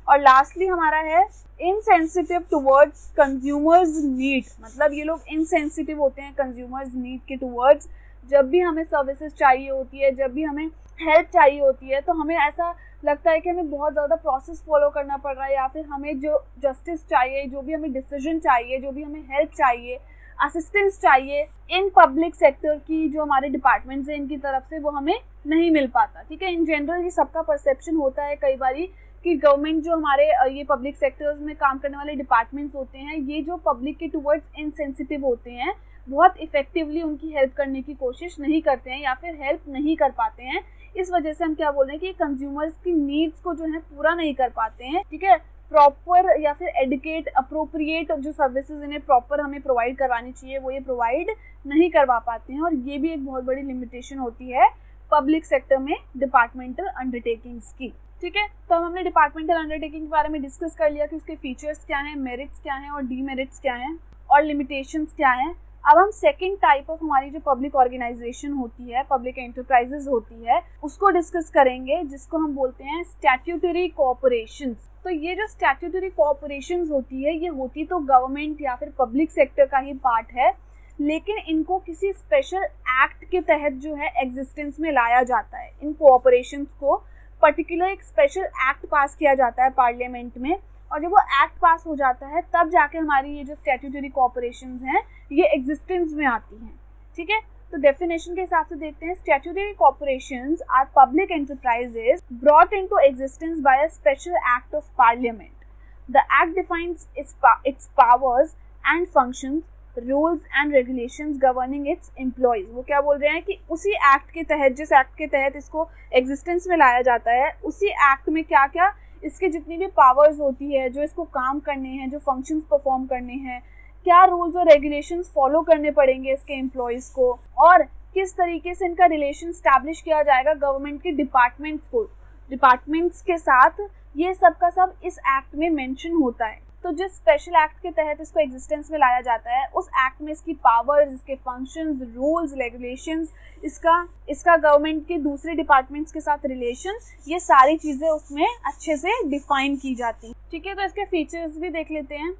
[SPEAKER 1] और लास्टली हमारा है इनसेंसिटिव टुवर्ड्स कंज्यूमर्स नीड, मतलब ये लोग इनसेंसिटिव होते हैं कंज्यूमर्स नीड के टुवर्ड्स। जब भी हमें सर्विसेज चाहिए होती है, जब भी हमें हेल्प चाहिए होती है, तो हमें ऐसा लगता है कि हमें बहुत ज़्यादा प्रोसेस फॉलो करना पड़ रहा है, या फिर हमें जो जस्टिस चाहिए, जो भी हमें डिसीजन चाहिए, जो भी हमें हेल्प चाहिए, असिस्टेंस चाहिए इन पब्लिक सेक्टर की जो हमारे डिपार्टमेंट्स हैं इनकी तरफ से, वो हमें नहीं मिल पाता। ठीक है, इन जनरल ये सबका परसेप्शन होता है कई बारी कि गवर्नमेंट जो हमारे ये पब्लिक सेक्टर्स में काम करने वाले डिपार्टमेंट्स होते हैं, ये जो पब्लिक के टुवर्ड्स इनसेंसिटिव होते हैं, बहुत इफेक्टिवली उनकी हेल्प करने की कोशिश नहीं करते हैं या फिर हेल्प नहीं कर पाते हैं। इस वजह से हम क्या बोल रहे हैं कि कंज्यूमर्स की नीड्स को जो है पूरा नहीं कर पाते हैं। ठीक है, प्रॉपर या फिर एडुकेट अप्रोप्रिएट जो सर्विसेज इन्हें प्रॉपर हमें प्रोवाइड करवानी चाहिए वो ये प्रोवाइड नहीं करवा पाते हैं, और ये भी एक बहुत बड़ी लिमिटेशन होती है पब्लिक सेक्टर में डिपार्टमेंटल अंडरटेकिंग्स की। ठीक है, तो हम हमने डिपार्टमेंटल अंडरटेकिंग के बारे में डिस्कस कर लिया कि उसके फीचर्स क्या हैं, मेरिट्स क्या हैं और डीमेरिट्स क्या हैं और लिमिटेशंस क्या हैं। अब हम सेकंड टाइप ऑफ हमारी जो पब्लिक ऑर्गेनाइजेशन होती है, पब्लिक एंटरप्राइजेज होती है, उसको डिस्कस करेंगे, जिसको हम बोलते हैं स्टैट्यूटरी कॉर्पोरेशंस। तो ये जो स्टैट्यूटरी कॉर्पोरेशंस होती है, ये होती तो गवर्नमेंट या फिर पब्लिक सेक्टर का ही पार्ट है, लेकिन इनको किसी स्पेशल एक्ट के तहत जो है एग्जिस्टेंस में लाया जाता है। इन कॉर्पोरेशंस को पर्टिकुलर एक स्पेशल एक्ट पास किया जाता है पार्लियामेंट में, और जब वो एक्ट पास हो जाता है तब जाके हमारी ये जो स्टैट्यूटरी कॉर्पोरेशंस हैं ये एग्जिस्टेंस में आती हैं। ठीक है, तो डेफिनेशन के हिसाब से देखते हैं, statutory corporations are public enterprises brought into existence by a special act of parliament. The act defines its powers and functions, rules and regulations governing its employees. वो क्या बोल रहे हैं कि उसी एक्ट के तहत, जिस एक्ट के तहत इसको एग्जिस्टेंस में लाया जाता है, उसी एक्ट में क्या क्या इसके जितनी भी पावर्स होती है, जो इसको काम करने हैं, जो फंक्शंस परफॉर्म करने हैं, क्या रूल्स और रेगुलेशंस फॉलो करने पड़ेंगे इसके एम्प्लॉयज़ को, और किस तरीके से इनका रिलेशन स्टैब्लिश किया जाएगा गवर्नमेंट के डिपार्टमेंट्स के साथ, ये सब का सब इस एक्ट में मेंशन होता है। तो जिस स्पेशल एक्ट के तहत इसको एग्जिस्टेंस में लाया जाता है, उस एक्ट में इसकी पावर्स, इसके फंक्शंस, रूल्स, रेगुलेशंस, इसका गवर्नमेंट के दूसरे डिपार्टमेंट्स के साथ रिलेशन, ये सारी चीज़ें उसमें अच्छे से डिफाइन की जाती हैं। ठीक है, तो इसके फीचर्स भी देख लेते हैं।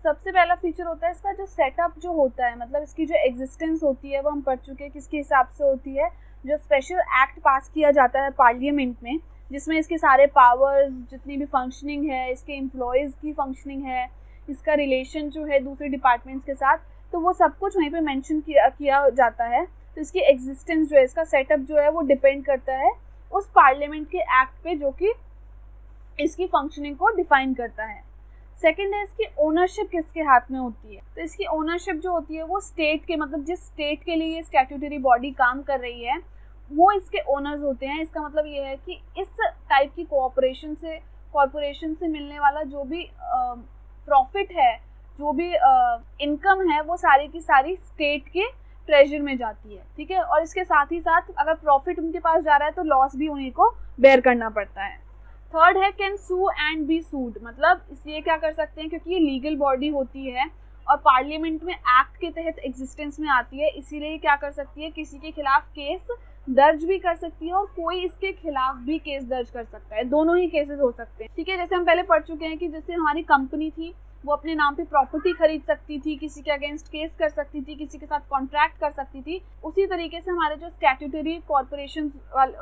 [SPEAKER 1] सबसे पहला फीचर होता है इसका जो सेटअप जो होता है, मतलब इसकी जो एग्जिस्टेंस होती है वो हम पढ़ चुके हैं किसके हिसाब से होती है। जो स्पेशल एक्ट पास किया जाता है पार्लियामेंट में, जिसमें इसके सारे पावर्स, जितनी भी फंक्शनिंग है, इसके एम्प्लॉयज़ की फंक्शनिंग है, इसका रिलेशन जो है दूसरे डिपार्टमेंट्स के साथ, तो वो सब कुछ वहीं पे मेंशन किया जाता है। तो इसकी एग्जिस्टेंस जो है, इसका सेटअप जो है वो डिपेंड करता है उस पार्लियामेंट के एक्ट पे जो कि इसकी फंक्शनिंग को डिफाइन करता है। सेकेंड है इसकी ओनरशिप किसके हाथ में होती है। तो इसकी ओनरशिप जो होती है वो स्टेट के, मतलब जिस स्टेट के लिए ये स्टैट्यूटरी बॉडी काम कर रही है वो इसके ओनर्स होते हैं। इसका मतलब ये है कि इस टाइप की कॉरपोरेशन से मिलने वाला जो भी प्रॉफिट है, जो भी इनकम है, वो सारी की सारी स्टेट के ट्रेजर में जाती है। ठीक है, और इसके साथ ही साथ अगर प्रॉफिट उनके पास जा रहा है तो लॉस भी उन्हीं को बेयर करना पड़ता है। थर्ड है कैन सू एंड बी सूड, मतलब इसलिए क्या कर सकते हैं क्योंकि ये लीगल बॉडी होती है और पार्लियामेंट में एक्ट के तहत एग्जिस्टेंस में आती है, इसीलिए क्या कर सकती है, किसी के खिलाफ केस दर्ज भी कर सकती है और कोई इसके खिलाफ भी केस दर्ज कर सकता है। दोनों ही केसेस हो सकते हैं। ठीक है, जैसे हम पहले पढ़ चुके हैं कि जैसे हमारी कंपनी थी वो अपने नाम पे प्रॉपर्टी खरीद सकती थी, किसी के अगेंस्ट केस कर सकती थी, किसी के साथ कॉन्ट्रैक्ट कर सकती थी, उसी तरीके से हमारे जो स्टैट्यूटरी कॉर्पोरेशन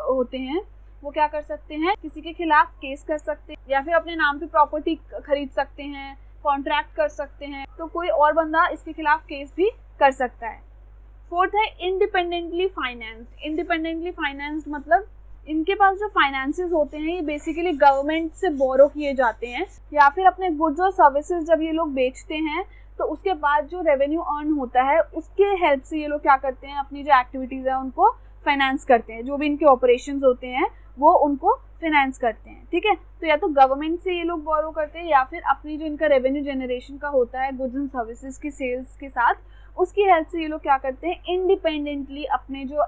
[SPEAKER 1] होते हैं वो क्या कर सकते हैं, किसी के खिलाफ केस कर सकते हैं या फिर अपने नाम पे प्रॉपर्टी खरीद सकते हैं, कॉन्ट्रैक्ट कर सकते हैं, तो कोई और बंदा इसके खिलाफ केस भी कर सकता है। फोर्थ है इंडिपेंडेंटली फाइनेंस्ड। इंडिपेंडेंटली फाइनेंस्ड मतलब इनके पास जो फाइनेंसेस होते हैं ये बेसिकली गवर्नमेंट से बोरो किए जाते हैं, या फिर अपने गुड्स और सर्विसेज जब ये लोग बेचते हैं तो उसके बाद जो रेवेन्यू अर्न होता है उसके हेल्प से ये लोग क्या करते हैं, अपनी जो एक्टिविटीज़ है उनको फाइनेंस करते हैं, जो भी इनके ऑपरेशंस होते हैं वो उनको फाइनेंस करते हैं। ठीक है, तो या तो गवर्नमेंट से ये लोग बोरो करते हैं या फिर अपनी जो इनका रेवेन्यू जनरेशन का होता है गुड्स एंड सर्विसेज की सेल्स के साथ, उसकी हेल्प से ये लोग क्या करते हैं, इंडिपेंडेंटली अपने जो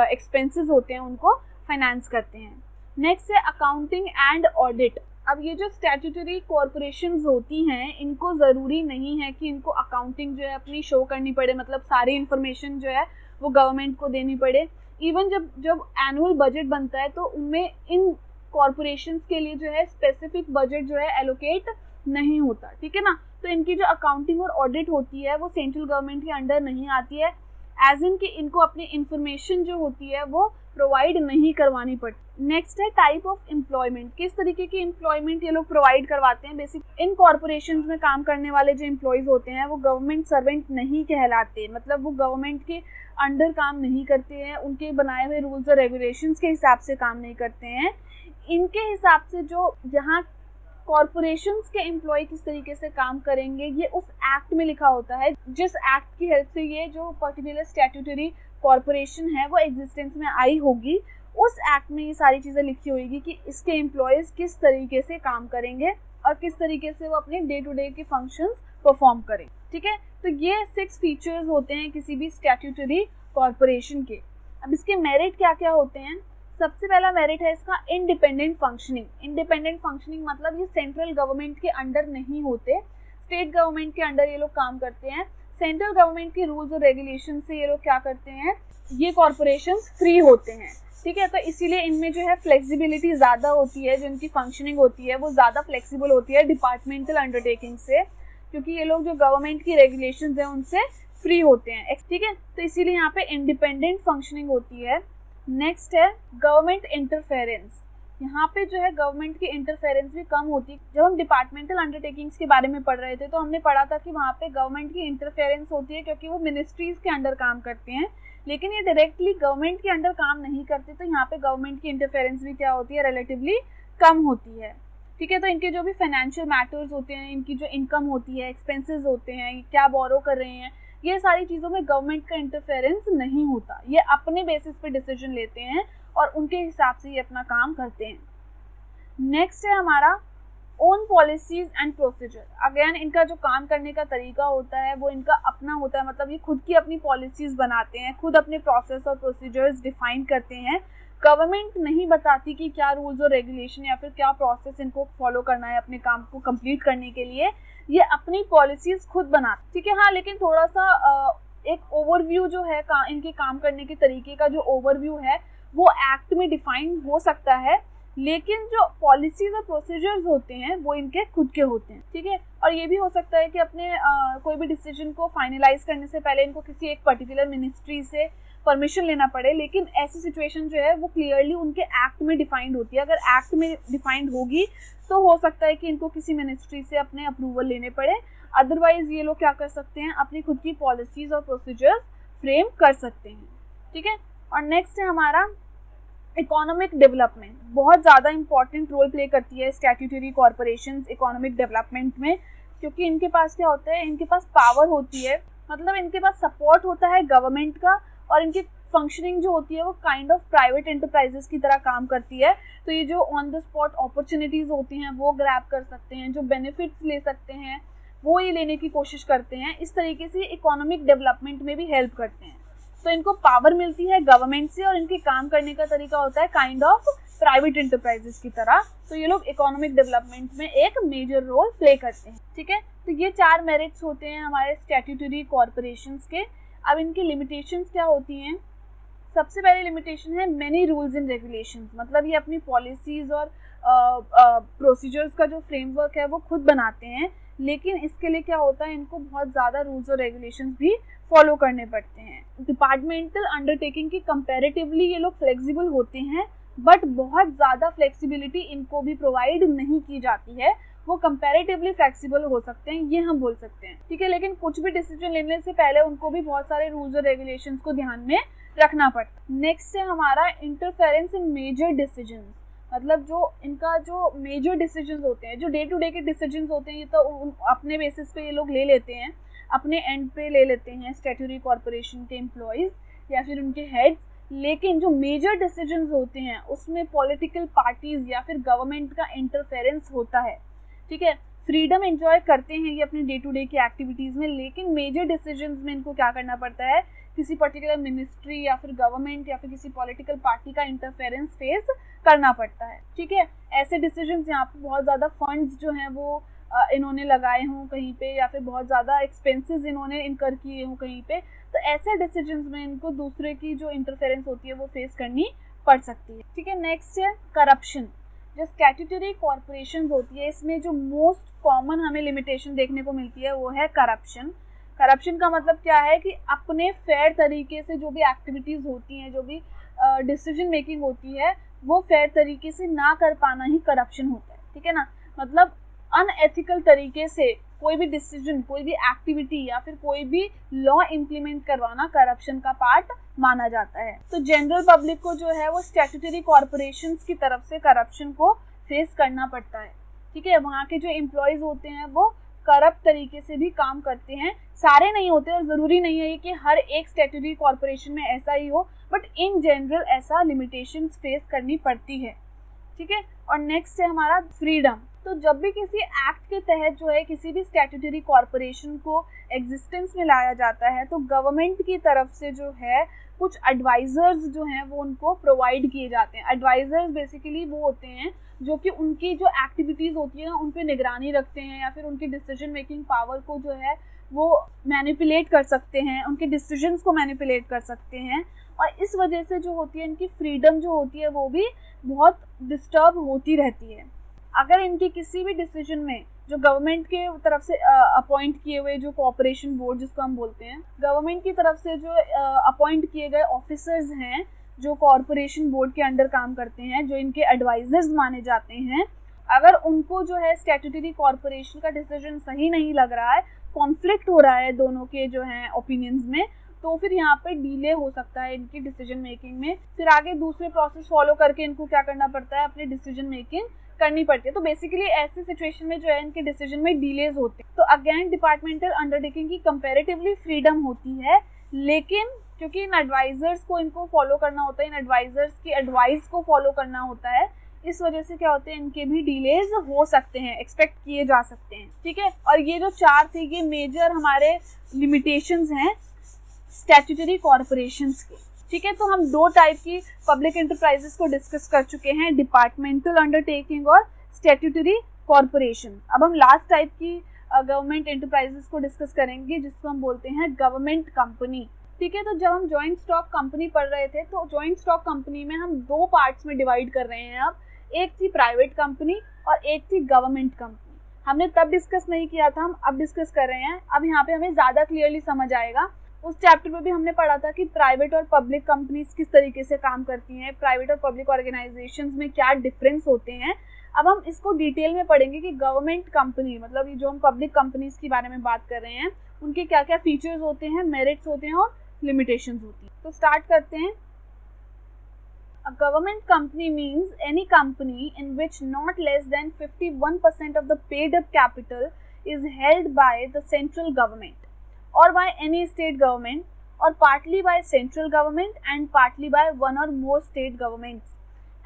[SPEAKER 1] एक्सपेंसेस होते हैं उनको फाइनेंस करते हैं। नेक्स्ट है अकाउंटिंग एंड ऑडिट। अब ये जो स्टैट्यूटरी कॉरपोरेशंस होती हैं इनको ज़रूरी नहीं है कि इनको अकाउंटिंग जो है अपनी शो करनी पड़े, मतलब सारी इन्फॉर्मेशन जो है वो गवर्नमेंट को देनी पड़े। इवन जब एनुअल बजट बनता है तो उनमें इन कॉरपोरेशंस के लिए जो है स्पेसिफिक बजट जो है एलोकेट नहीं होता। ठीक है ना, तो इनकी जो अकाउंटिंग और ऑडिट होती है वो सेंट्रल गवर्नमेंट के अंडर नहीं आती है, एज इन कि इनको अपनी इंफॉर्मेशन जो होती है वो प्रोवाइड नहीं करवानी पड़ती। नेक्स्ट है टाइप ऑफ एम्प्लॉयमेंट, किस तरीके की एम्प्लॉयमेंट ये लोग प्रोवाइड करवाते हैं। बेसिक इन कॉरपोरेशंस में काम करने वाले जो एम्प्लॉयज़ होते हैं वो गवर्नमेंट सर्वेंट नहीं कहलाते, मतलब वो गवर्नमेंट के अंडर काम नहीं करते हैं, उनके बनाए हुए रूल्स और रेगुलेशंस के हिसाब से काम नहीं करते हैं। इनके हिसाब से जो यहाँ कॉरपोरेशंस के एम्प्लॉय किस तरीके से काम करेंगे ये उस एक्ट में लिखा होता है, जिस एक्ट की हेल्प से ये जो पर्टिकुलर स्टैट्यूटरी कॉरपोरेशन है वो एग्जिस्टेंस में आई होगी, उस एक्ट में ये सारी चीज़ें लिखी होगी कि इसके एम्प्लॉयज़ किस तरीके से काम करेंगे और किस तरीके से वो अपने डे टू डे के फंक्शंस परफॉर्म करें। ठीक है, तो ये 6 फीचर्स होते हैं किसी भी स्टैट्यूटरी कॉरपोरेशन के। अब इसके मेरिट क्या क्या होते हैं। सबसे पहला मेरिट है इसका इंडिपेंडेंट फंक्शनिंग। इंडिपेंडेंट फंक्शनिंग मतलब ये सेंट्रल गवर्नमेंट के अंडर नहीं होते, स्टेट गवर्नमेंट के अंडर ये लोग काम करते हैं। सेंट्रल गवर्नमेंट के रूल्स और रेगुलेशन से ये लोग क्या करते हैं, ये कॉरपोरेशंस फ्री होते हैं। ठीक है, तो इसीलिए इनमें जो है फ्लेक्सिबिलिटी ज़्यादा होती है, जो इनकी फंक्शनिंग होती है वो ज़्यादा फ्लेक्सिबल होती है डिपार्टमेंटल अंडरटेकिंग से, क्योंकि ये लोग जो गवर्नमेंट की रेगुलेशंस हैं उनसे फ्री होते हैं। ठीक है, तो इसीलिए यहाँ पे इंडिपेंडेंट फंक्शनिंग होती है। नेक्स्ट है गवर्नमेंट इंटरफेरेंस। यहाँ पे जो है गवर्नमेंट की इंटरफेरेंस भी कम होती है। जब हम डिपार्टमेंटल अंडरटेकिंग्स के बारे में पढ़ रहे थे तो हमने पढ़ा था कि वहाँ पे गवर्नमेंट की इंटरफेरेंस होती है क्योंकि वो मिनिस्ट्रीज़ के अंडर काम करते हैं, लेकिन ये डायरेक्टली गवर्नमेंट के अंडर काम नहीं करते, तो यहाँ पे गवर्नमेंट की इंटरफेरेंस भी क्या होती है, रिलेटिवली कम होती है। ठीक है, तो इनके जो भी फाइनेंशियल मैटर्स होते हैं, इनकी जो इनकम होती है, एक्सपेंसेस होते हैं, क्या बोरो कर रहे हैं, ये सारी चीज़ों में गवर्नमेंट का इंटरफेरेंस नहीं होता। ये अपने बेसिस पे डिसीजन लेते हैं और उनके हिसाब से ये अपना काम करते हैं। नेक्स्ट है हमारा own policies and procedure. Again इनका जो काम करने का तरीका होता है वो इनका अपना होता है, मतलब ये खुद की अपनी पॉलिसीज़ बनाते हैं, खुद अपने प्रोसेस और प्रोसीजर्स डिफाइन करते हैं। गवर्नमेंट नहीं बताती कि क्या रूल्स और रेगुलेशन या फिर क्या प्रोसेस इनको फॉलो करना है अपने काम को कंप्लीट करने के लिए, ये अपनी पॉलिसीज़ खुद बनाते। ठीक है, हाँ, लेकिन थोड़ा सा एक ओवरव्यू जो है इनके काम करने के तरीके का जो ओवरव्यू है वो एक्ट में डिफाइन हो सकता है, लेकिन जो पॉलिसीज और प्रोसीजर्स होते हैं वो इनके खुद के होते हैं। ठीक है, और ये भी हो सकता है कि अपने कोई भी डिसीजन को फाइनलाइज करने से पहले इनको किसी एक पर्टिकुलर मिनिस्ट्री से परमिशन लेना पड़े, लेकिन ऐसी सिचुएशन जो है वो क्लियरली उनके एक्ट में डिफाइंड होती है। अगर एक्ट में डिफाइंड होगी तो हो सकता है कि इनको किसी मिनिस्ट्री से अपने अप्रूवल लेने पड़े, अदरवाइज ये लोग क्या कर सकते हैं, अपनी खुद की पॉलिसीज और प्रोसीजर्स फ्रेम कर सकते हैं। ठीक है, और नेक्स्ट है हमारा इकोनॉमिक डेवलपमेंट। बहुत ज़्यादा इंपॉर्टेंट रोल प्ले करती है स्टैट्यूटरी कॉरपोरेशंस इकोनॉमिक डेवलपमेंट में, क्योंकि इनके पास क्या होता है, इनके पास पावर होती है, मतलब इनके पास सपोर्ट होता है गवर्नमेंट का, और इनकी फंक्शनिंग जो होती है वो काइंड ऑफ प्राइवेट एंटरप्राइजेस की तरह काम करती है। तो ये जो ऑन द स्पॉट अपॉर्चुनिटीज़ होती हैं वो ग्रैब कर सकते हैं, जो बेनिफिट्स ले सकते हैं वो ये लेने की कोशिश करते हैं। इस तरीके से इकोनॉमिक डेवलपमेंट में भी हेल्प करते हैं। तो इनको पावर मिलती है गवर्नमेंट से और इनके काम करने का तरीका होता है काइंड ऑफ प्राइवेट एंटरप्राइजेस की तरह। तो ये लोग इकोनॉमिक डेवलपमेंट में एक मेजर रोल प्ले करते हैं। ठीक है, तो ये 4 मेरिट्स होते हैं हमारे स्टैट्यूटरी कॉरपोरेशंस के। अब इनकी लिमिटेशंस क्या होती हैं। सबसे पहले लिमिटेशन है मेनी रूल्स एंड रेगुलेशंस, मतलब ये अपनी पॉलिसीज़ और प्रोसीजर्स का जो फ्रेमवर्क है वो खुद बनाते हैं, लेकिन इसके लिए क्या होता है, इनको बहुत ज़्यादा रूल्स और रेगुलेशंस भी फॉलो करने पड़ते हैं। डिपार्टमेंटल अंडरटेकिंग की कंपैरेटिवली ये लोग फ्लेक्सिबल होते हैं, बट बहुत ज़्यादा फ्लेक्सिबिलिटी इनको भी प्रोवाइड नहीं की जाती है। वो कंपैरेटिवली फ्लेक्सिबल हो सकते हैं, ये हम बोल सकते हैं। ठीक है, लेकिन कुछ भी डिसीजन लेने से पहले उनको भी बहुत सारे रूल्स और रेगुलेशंस को ध्यान में रखना पड़ता। नेक्स्ट है हमारा इंटरफेरेंस इन मेजर डिसीजंस, मतलब जो इनका जो मेजर डिसीजंस होते हैं, जो डे टू डे के डिसीजंस होते हैं, ये तो अपने बेसिस पे ये लोग ले लेते हैं, अपने एंड पे ले लेते हैं स्टैट्यूटरी कॉर्पोरेशन के एम्प्लॉयज़ या फिर उनके हेड्स, लेकिन जो मेजर डिसीजंस होते हैं उसमें पॉलिटिकल पार्टीज या फिर गवर्नमेंट का इंटरफेरेंस होता है। ठीक है, फ्रीडम एंजॉय करते हैं ये अपने डे टू डे की एक्टिविटीज़ में, लेकिन मेजर डिसीजंस में इनको क्या करना पड़ता है, किसी पर्टिकुलर मिनिस्ट्री या फिर गवर्नमेंट या फिर किसी पॉलिटिकल पार्टी का इंटरफेरेंस फेस करना पड़ता है। ठीक है, ऐसे डिसीजंस यहाँ पे बहुत ज़्यादा फंड्स जो हैं वो इन्होंने लगाए हों कहीं पे, या फिर बहुत ज़्यादा एक्सपेंसेस इन्होंने इनकर किए हों कहीं पे, तो ऐसे डिसीजंस में इनको दूसरे की जो इंटरफेरेंस होती है वो फेस करनी पड़ सकती है। ठीक है, नेक्स्ट है करप्शन। जो स्टैट्यूटरी कॉर्पोरेशन होती है इसमें जो मोस्ट कॉमन हमें लिमिटेशन देखने को मिलती है वो है करप्शन। करप्शन का मतलब क्या है कि अपने फेयर तरीके से जो भी एक्टिविटीज़ होती हैं, जो भी डिसीजन मेकिंग होती है, वो फेयर तरीके से ना कर पाना ही करप्शन होता है। ठीक है ना, मतलब अनएथिकल तरीके से कोई भी डिसीजन, कोई भी एक्टिविटी या फिर कोई भी लॉ इम्प्लीमेंट करवाना करप्शन का पार्ट माना जाता है। तो जनरल पब्लिक को जो है वो स्टैट्यूटरी कॉर्पोरेशंस की तरफ से करप्शन को फेस करना पड़ता है। ठीक है, वहाँ के जो एम्प्लॉयज़ होते हैं वो करप्ट तरीके से भी काम करते हैं, सारे नहीं होते और ज़रूरी नहीं है कि हर एक स्टैट्यूटरी कॉर्पोरेशन में ऐसा ही हो, बट इन जनरल ऐसा लिमिटेशंस फेस करनी पड़ती है। ठीक है, और नेक्स्ट है हमारा फ्रीडम। तो जब भी किसी एक्ट के तहत जो है किसी भी स्टैट्यूटरी कॉर्पोरेशन को एग्जिस्टेंस में लाया जाता है, तो गवर्नमेंट की तरफ से जो है कुछ एडवाइज़र्स जो हैं वो उनको प्रोवाइड किए जाते हैं। एडवाइज़र्स बेसिकली वो होते हैं जो कि उनकी जो एक्टिविटीज़ होती है ना उन पर निगरानी रखते हैं, या फिर उनकी डिसीजन मेकिंग पावर को जो है वो मैनिपुलेट कर सकते हैं, उनके डिसीजंस को मैनिपुलेट कर सकते हैं, और इस वजह से जो होती है इनकी फ्रीडम जो होती है वो भी बहुत डिस्टर्ब होती रहती है। अगर इनकी किसी भी डिसीजन में जो गवर्नमेंट के तरफ से अपॉइंट किए हुए जो कॉर्पोरेशन बोर्ड जिसको हम बोलते हैं, गवर्नमेंट की तरफ से जो अपॉइंट किए गए ऑफिसर्स हैं जो कॉर्पोरेशन बोर्ड के अंडर काम करते हैं, जो इनके एडवाइजर्स माने जाते हैं, अगर उनको जो है स्टैट्यूटरी कॉर्पोरेशन का डिसीजन सही नहीं लग रहा है, कॉन्फ्लिक्ट हो रहा है दोनों के जो हैं ओपिनियंस में, तो फिर यहाँ पे डिले हो सकता है इनकी डिसीजन मेकिंग में। फिर आगे दूसरे प्रोसेस फॉलो करके इनको क्या करना पड़ता है, अपनी डिसीजन मेकिंग करनी पड़ती है। तो बेसिकली ऐसे सिचुएशन में जो है इनके डिसीजन में डिलेज होते हैं। तो अगेन डिपार्टमेंटल अंडरटेकिंग की कंपैरेटिवली फ्रीडम होती है, लेकिन क्योंकि इन एडवाइजर्स को इनको फॉलो करना होता है, इन एडवाइजर्स की एडवाइस को फॉलो करना होता है, इस वजह से क्या होते हैं इनके भी डिलेज हो सकते हैं, एक्सपेक्ट किए जा सकते हैं। ठीक है, और ये जो चार थे ये मेजर हमारे लिमिटेशंस हैं स्टैट्यूटरी कॉर्पोरेशंस के। ठीक है, तो हम दो टाइप की पब्लिक एंटरप्राइजेस को डिस्कस कर चुके हैं, डिपार्टमेंटल अंडरटेकिंग और स्टैट्यूटरी कॉर्पोरेशन। अब हम लास्ट टाइप की गवर्नमेंट एंटरप्राइजेस को डिस्कस करेंगे जिसको हम बोलते हैं गवर्नमेंट कंपनी। ठीक है, तो जब हम जॉइंट स्टॉक कंपनी पढ़ रहे थे तो जॉइंट स्टॉक कंपनी में हम दो पार्ट्स में डिवाइड कर रहे हैं। अब एक थी प्राइवेट कंपनी और एक थी गवर्नमेंट कंपनी। हमने तब डिस्कस नहीं किया था, हम अब डिस्कस कर रहे हैं। अब यहाँ पे हमें ज़्यादा क्लियरली समझ आएगा। उस चैप्टर में भी हमने पढ़ा था कि प्राइवेट और पब्लिक कंपनीज किस तरीके से काम करती हैं, प्राइवेट और पब्लिक ऑर्गेनाइजेशंस में क्या डिफरेंस होते हैं। अब हम इसको डिटेल में पढ़ेंगे कि गवर्नमेंट कंपनी मतलब ये जो हम पब्लिक कंपनीज के बारे में बात कर रहे हैं उनके क्या क्या फीचर्स होते हैं, मेरिट्स होते हैं और लिमिटेशंस होती हैं। तो स्टार्ट करते हैं। A government company means any company in which not less than 51% of the paid up capital is held by the central government or by any state government or partly by central government and partly by one or more state governments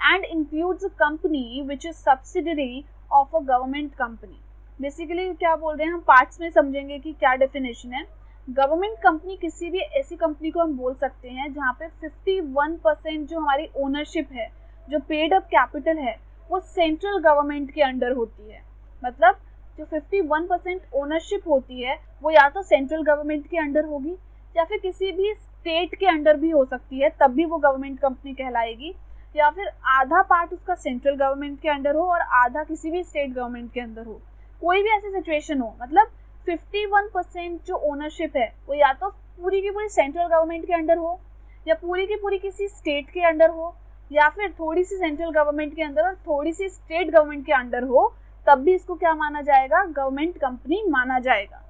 [SPEAKER 1] and includes a company which is subsidiary of a government company. Basically क्या बोल रहे हैं हम parts में समझेंगे कि क्या definition है। गवर्नमेंट कंपनी किसी भी ऐसी कंपनी को हम बोल सकते हैं जहाँ पे 51% जो हमारी ओनरशिप है, जो पेड अप कैपिटल है, वो सेंट्रल गवर्नमेंट के अंडर होती है। मतलब जो 51% ओनरशिप होती है वो या तो सेंट्रल गवर्नमेंट के अंडर होगी या फिर किसी भी स्टेट के अंडर भी हो सकती है, तब भी वो गवर्नमेंट कंपनी कहलाएगी, या फिर आधा पार्ट उसका सेंट्रल गवर्नमेंट के अंडर हो और आधा किसी भी स्टेट गवर्नमेंट के अंदर हो। कोई भी ऐसी सिचुएशन हो, मतलब 51% जो ओनरशिप है वो या तो पूरी की पूरी सेंट्रल गवर्नमेंट के अंडर हो या पूरी की पूरी किसी स्टेट के अंडर हो या फिर थोड़ी सी सेंट्रल गवर्नमेंट के अंदर और थोड़ी सी स्टेट गवर्नमेंट के अंडर हो, तब भी इसको क्या माना जाएगा, गवर्नमेंट कंपनी माना जाएगा।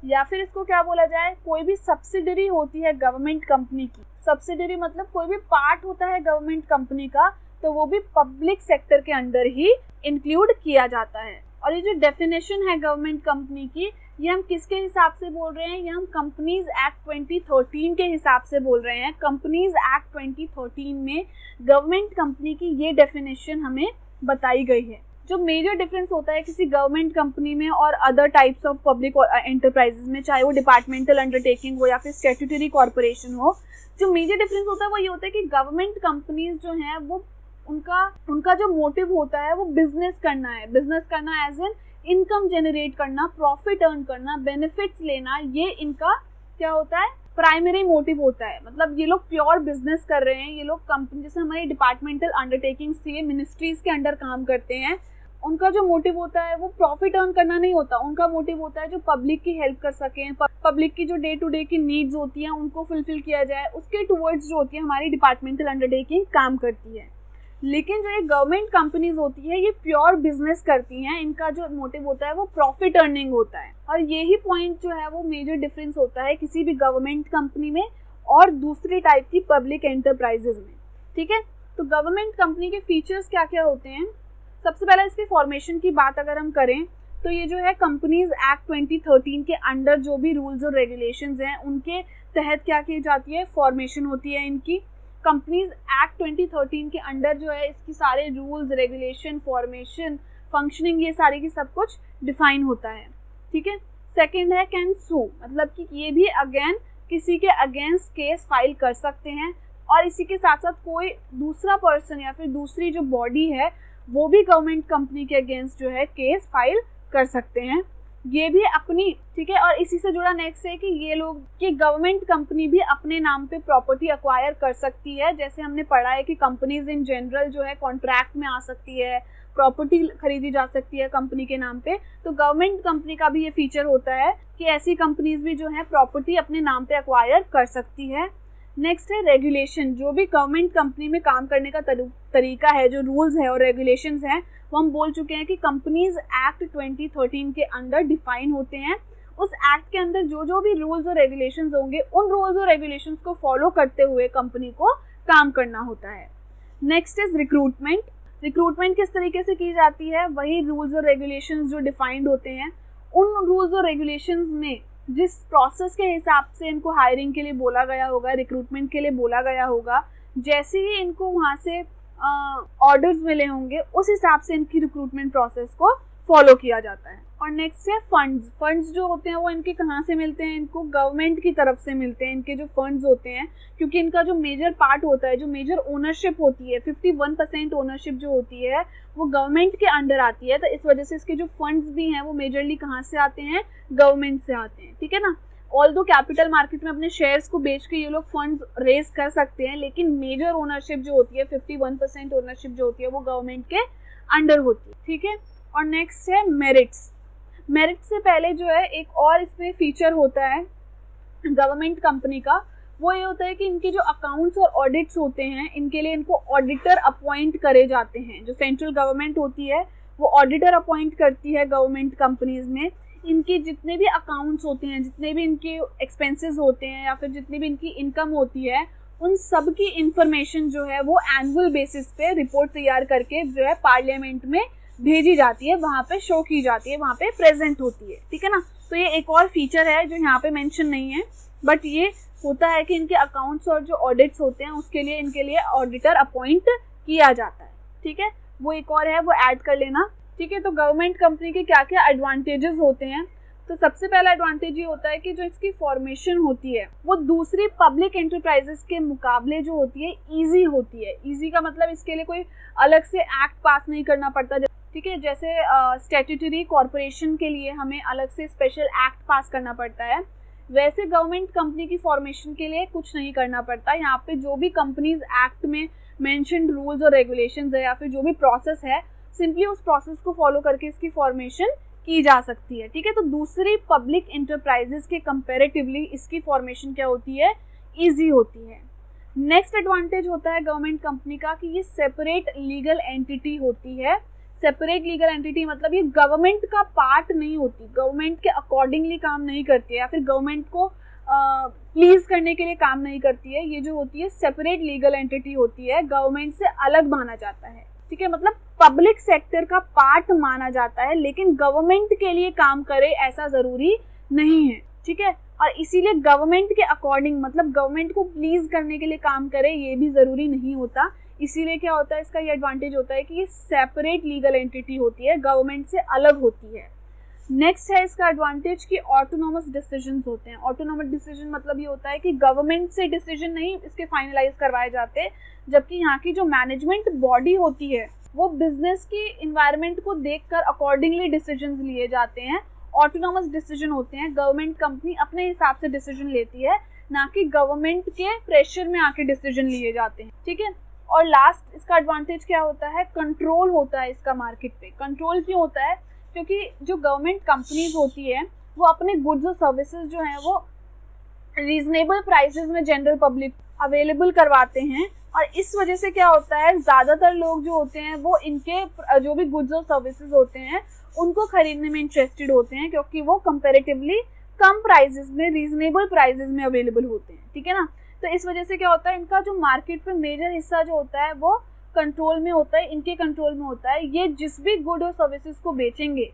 [SPEAKER 1] या फिर इसको क्या बोला जाए, कोई भी सब्सिडरी होती है गवर्नमेंट कंपनी की, सब्सिडरी मतलब कोई भी पार्ट होता है गवर्नमेंट कंपनी का तो वो भी पब्लिक सेक्टर के अंडर ही इंक्लूड किया जाता है। और ये जो डेफिनेशन है गवर्नमेंट कंपनी की, ये हम किसके हिसाब से बोल रहे हैं? ये हम कंपनीज एक्ट 2013 के हिसाब से बोल रहे हैं। कंपनीज एक्ट 2013 में गवर्नमेंट कंपनी की ये डेफिनेशन हमें बताई गई है। जो मेजर डिफरेंस होता है किसी गवर्नमेंट कंपनी में और other types of public enterprises में, चाहे वो डिपार्टमेंटल अंडरटेकिंग हो या फिर स्टैट्यूटरी कॉर्पोरेशन हो, जो मेजर डिफरेंस होता है वो ये होता है कि गवर्नमेंट कंपनीज जो हैं वो उनका जो मोटिव होता है वो बिजनेस करना है। बिजनेस करना एज एन इनकम जनरेट करना, प्रॉफिट अर्न करना, बेनिफिट्स लेना, ये इनका क्या होता है? प्राइमरी मोटिव होता है। मतलब ये लोग प्योर बिजनेस कर रहे हैं। ये लोग कंपनी, जैसे हमारी डिपार्टमेंटल अंडरटेकिंग्स थी, मिनिस्ट्रीज के अंडर काम करते हैं, उनका जो मोटिव होता है वो प्रॉफिट अर्न करना नहीं होता। उनका मोटिव होता है जो पब्लिक की हेल्प कर सकें, पब्लिक की जो डे टू डे की नीड्स होती हैं उनको फुलफिल किया जाए, उसके टुवर्ड्स जो होती है हमारी डिपार्टमेंटल अंडरटेकिंग काम करती है। लेकिन जो ये गवर्नमेंट कंपनीज होती है ये प्योर बिजनेस करती हैं, इनका जो मोटिव होता है वो प्रॉफिट अर्निंग होता है। और यही पॉइंट जो है वो मेजर डिफरेंस होता है किसी भी गवर्नमेंट कंपनी में और दूसरी टाइप की पब्लिक एंटरप्राइजेज में। ठीक है, तो गवर्नमेंट कंपनी के फीचर्स क्या क्या होते हैं? सबसे पहले इसके फॉर्मेशन की बात अगर हम करें तो ये जो है कंपनीज एक्ट 2013 के अंडर जो भी रूल्स और रेगुलेशंस हैं उनके तहत क्या की जाती है? फॉर्मेशन होती है इनकी। कंपनीज एक्ट 2013 के अंडर जो है इसकी सारे रूल्स, रेगुलेशन, फॉर्मेशन, फंक्शनिंग, ये सारी की सब कुछ डिफाइन होता है। ठीक है। सेकंड है कैन सू, मतलब कि ये भी अगेन किसी के अगेंस्ट केस फाइल कर सकते हैं। और इसी के साथ साथ कोई दूसरा पर्सन या फिर दूसरी जो बॉडी है वो भी गवर्नमेंट कंपनी के अगेंस्ट जो है केस फाइल कर सकते हैं, ये भी अपनी। ठीक है। और इसी से जुड़ा नेक्स्ट है कि ये लोग कि गवर्नमेंट कंपनी भी अपने नाम पे प्रॉपर्टी अक्वायर कर सकती है। जैसे हमने पढ़ा है कि कंपनीज इन जनरल जो है कॉन्ट्रैक्ट में आ सकती है, प्रॉपर्टी खरीदी जा सकती है कंपनी के नाम पे। तो गवर्नमेंट कंपनी का भी ये फीचर होता है कि ऐसी कंपनीज भी जो है प्रॉपर्टी अपने नाम पे अक्वायर कर सकती है। नेक्स्ट है रेगुलेशन। जो भी गवर्नमेंट कंपनी में काम करने का तरीका है, जो रूल्स है और रेगुलेशंस हैं, वो हम बोल चुके हैं कि कंपनीज एक्ट 2013 के अंडर डिफाइन होते हैं। उस एक्ट के अंदर जो जो भी रूल्स और रेगुलेशंस होंगे उन रूल्स और रेगुलेशंस को फॉलो करते हुए कंपनी को काम करना होता है। Next is recruitment. रिक्रूटमेंट किस तरीके से की जाती है? वही रूल्स और रेगुलेशंस जो डिफाइंड होते हैं, उन रूल्स और रेगुलेशंस में जिस प्रोसेस के हिसाब से इनको हायरिंग के लिए बोला गया होगा, रिक्रूटमेंट के लिए बोला गया होगा, जैसे ही इनको वहाँ से ऑर्डर्स मिले होंगे उस हिसाब से इनकी रिक्रूटमेंट प्रोसेस को फॉलो किया जाता है। और नेक्स्ट है फंड्स। फंड्स जो होते हैं वो इनके कहाँ से मिलते हैं? इनको गवर्नमेंट की तरफ से मिलते हैं। इनके जो फंड्स होते हैं, क्योंकि इनका जो मेजर पार्ट होता है, जो मेजर ओनरशिप होती है, 51% ओनरशिप जो होती है वो गवर्नमेंट के अंडर आती है। तो इस वजह से इसके जो फंड्स भी हैं वो मेजरली कहाँ से आते हैं? गवर्नमेंट से आते हैं। ठीक है ना। ऑल्दो कैपिटल मार्केट में अपने शेयर्स को बेच के ये लोग फंड्स रेज कर सकते हैं, लेकिन मेजर ओनरशिप जो होती है, 51% ओनरशिप जो होती है वो गवर्नमेंट के अंडर होती है। ठीक है। और नेक्स्ट है मेरिट्स। मेरिट से पहले जो है एक और इसमें फीचर होता है गवर्नमेंट कंपनी का, वो ये होता है कि इनके जो अकाउंट्स और ऑडिट्स होते हैं, इनके लिए इनको ऑडिटर अपॉइंट करे जाते हैं। जो सेंट्रल गवर्नमेंट होती है वो ऑडिटर अपॉइंट करती है गवर्नमेंट कंपनीज में। इनके जितने भी अकाउंट्स होते हैं, जितने भी इनके एक्सपेंसेस होते हैं या फिर जितनी भी इनकी इनकम होती है, उन सब की इंफॉर्मेशन जो है वो एनुअल बेसिस पे रिपोर्ट तैयार करके जो है पार्लियामेंट में भेजी जाती है, वहाँ पे शो की जाती है, वहाँ पे प्रेजेंट होती है। ठीक है ना। तो ये एक और फीचर है जो यहाँ पे मेंशन नहीं है, बट ये होता है कि इनके अकाउंट्स और जो ऑडिट्स होते हैं उसके लिए इनके लिए ऑडिटर अपॉइंट किया जाता है। ठीक है, वो एक और है, वो ऐड कर लेना। ठीक है। तो गवर्नमेंट कंपनी के क्या क्या एडवांटेजेस होते हैं? तो सबसे पहला एडवांटेज ये होता है कि जो इसकी फॉर्मेशन होती है वो दूसरी पब्लिक एंटरप्राइजेस के मुकाबले जो होती है ईजी होती है। ईजी का मतलब इसके लिए कोई अलग से एक्ट पास नहीं करना पड़ता। ठीक है, जैसे स्टैट्यूटरी कॉर्पोरेशन के लिए हमें अलग से स्पेशल एक्ट पास करना पड़ता है, वैसे गवर्नमेंट कंपनी की फॉर्मेशन के लिए कुछ नहीं करना पड़ता। यहाँ पे जो भी कंपनीज एक्ट में मेंशन्ड रूल्स और रेगुलेशंस है या फिर जो भी प्रोसेस है, सिंपली उस प्रोसेस को फॉलो करके इसकी फॉर्मेशन की जा सकती है। ठीक है। तो दूसरी पब्लिक एंटरप्राइजेस के कंपैरेटिवली इसकी फॉर्मेशन क्या होती है? ईजी होती है। नेक्स्ट एडवांटेज होता है गवर्नमेंट कंपनी का कि ये सेपरेट लीगल एंटिटी होती है। सेपरेट लीगल एंटिटी मतलब ये गवर्नमेंट का पार्ट नहीं होती, गवर्नमेंट के अकॉर्डिंगली काम नहीं करती है या फिर गवर्नमेंट को प्लीज करने के लिए काम नहीं करती है, ये जो होती है सेपरेट लीगल एंटिटी होती है, गवर्नमेंट से अलग माना जाता है, ठीक है, मतलब पब्लिक सेक्टर का पार्ट माना जाता है, लेकिन गवर्नमेंट के लिए काम करे ऐसा जरूरी नहीं है, ठीक है। और इसीलिए गवर्नमेंट के अकॉर्डिंग, मतलब गवर्नमेंट को प्लीज करने के लिए काम करे ये भी जरूरी नहीं होता। इसीलिए क्या होता है, इसका ये एडवांटेज होता है कि ये सेपरेट लीगल एंटिटी होती है, गवर्नमेंट से अलग होती है। नेक्स्ट है इसका एडवांटेज कि ऑटोनोमस डिसीजंस होते हैं। ऑटोनोमस डिसीजन मतलब ये होता है कि गवर्नमेंट से डिसीजन नहीं इसके फाइनलाइज करवाए जाते, जबकि यहाँ की जो मैनेजमेंट बॉडी होती है वो बिजनेस की इन्वायरमेंट को देखकर अकॉर्डिंगली डिसीजंस लिए जाते हैं। ऑटोनोमस डिसीजन होते हैं, गवर्नमेंट कंपनी अपने हिसाब से डिसीजन लेती है, ना कि गवर्नमेंट के प्रेशर में आके डिसीजन लिए जाते हैं, ठीक है। और लास्ट इसका एडवांटेज क्या होता है, कंट्रोल होता है इसका मार्केट पे। कंट्रोल क्यों होता है, क्योंकि जो गवर्नमेंट कंपनीज होती है वो अपने गुड्स और सर्विसेज जो हैं वो रीजनेबल प्राइसेस में जनरल पब्लिक अवेलेबल करवाते हैं, और इस वजह से क्या होता है, ज़्यादातर लोग जो होते हैं वो इनके जो भी गुड्स और सर्विसेज होते हैं उनको खरीदने में इंटरेस्टेड होते हैं, क्योंकि वो कंपैरेटिवली कम प्राइसेस में, रीजनेबल प्राइसेस में अवेलेबल होते हैं, ठीक है ना। तो इस वजह से क्या होता है, इनका जो मार्केट पे मेजर हिस्सा जो होता है वो कंट्रोल में होता है, इनके कंट्रोल में होता है। ये जिस भी गुड और सर्विसेज को बेचेंगे,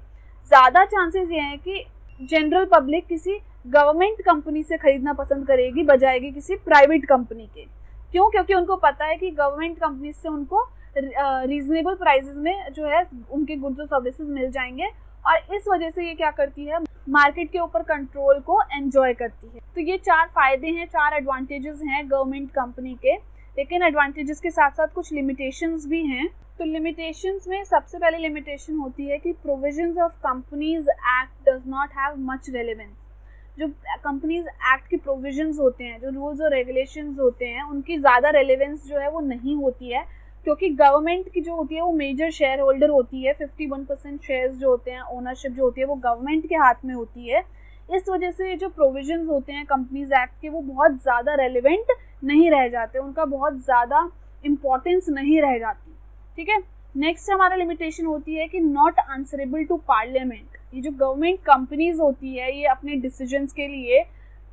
[SPEAKER 1] ज़्यादा चांसेस ये हैं कि जनरल पब्लिक किसी गवर्नमेंट कंपनी से खरीदना पसंद करेगी बजाय किसी प्राइवेट कंपनी के। क्यों, क्योंकि उनको पता है कि गवर्नमेंट कंपनी से उनको रीजनेबल प्राइसेस में जो है उनके गुड्स और सर्विसेज मिल जाएंगे, और इस वजह से ये क्या करती है, मार्केट के ऊपर कंट्रोल को एंजॉय करती है। तो ये 4 फायदे हैं, 4 एडवांटेजेस हैं गवर्नमेंट कंपनी के। लेकिन एडवांटेजेस के साथ साथ कुछ लिमिटेशंस भी हैं। तो लिमिटेशंस में सबसे पहले लिमिटेशन होती है कि provisions of companies act does not have much relevance. जो कंपनीज एक्ट के प्रोविजंस होते हैं, जो रूल्स और रेगुलेशंस होते हैं, उनकी ज़्यादा रेलेवेंस जो है वो नहीं होती है, क्योंकि गवर्नमेंट की जो होती है वो मेजर शेयर होल्डर होती है। 51% शेयर्स जो होते हैं, ओनरशिप जो होती है वो गवर्नमेंट के हाथ में होती है। इस वजह से जो प्रोविजंस होते हैं कंपनीज एक्ट के वो बहुत ज़्यादा रेलेवेंट नहीं रह जाते, उनका बहुत ज़्यादा इम्पोर्टेंस नहीं रह जाती, ठीक है। नेक्स्ट हमारा लिमिटेशन होती है कि नॉट आंसरेबल टू पार्लियामेंट। ये जो गवर्नमेंट कंपनीज होती है ये अपने डिसीजंस के लिए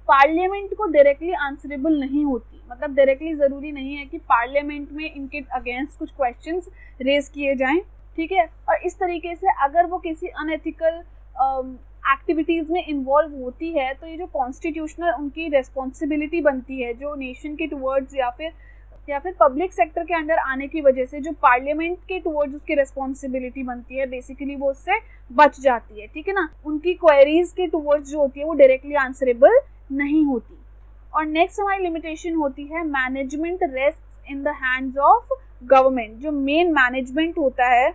[SPEAKER 1] पार्लियामेंट को डायरेक्टली आंसरेबल नहीं होती, मतलब डायरेक्टली ज़रूरी नहीं है कि पार्लियामेंट में इनके अगेंस्ट कुछ क्वेश्चंस रेज किए जाएं, ठीक है। और इस तरीके से अगर वो किसी अनएथिकल एक्टिविटीज़ में इन्वॉल्व होती है तो ये जो कॉन्स्टिट्यूशनल उनकी रेस्पॉन्सिबिलिटी बनती है, जो नेशन के टुवर्ड्स या फिर पब्लिक सेक्टर के अंडर आने की वजह से जो पार्लियामेंट के टुवर्ड्स उसकी रेस्पॉन्सिबिलिटी बनती है, बेसिकली वो उससे बच जाती है, ठीक है ना। उनकी क्वेरीज के टुवर्ड्स जो होती है वो डायरेक्टली आंसरेबल नहीं होती। और नेक्स्ट हमारी लिमिटेशन होती है management rests in the hands of government. जो मेन मैनेजमेंट होता है,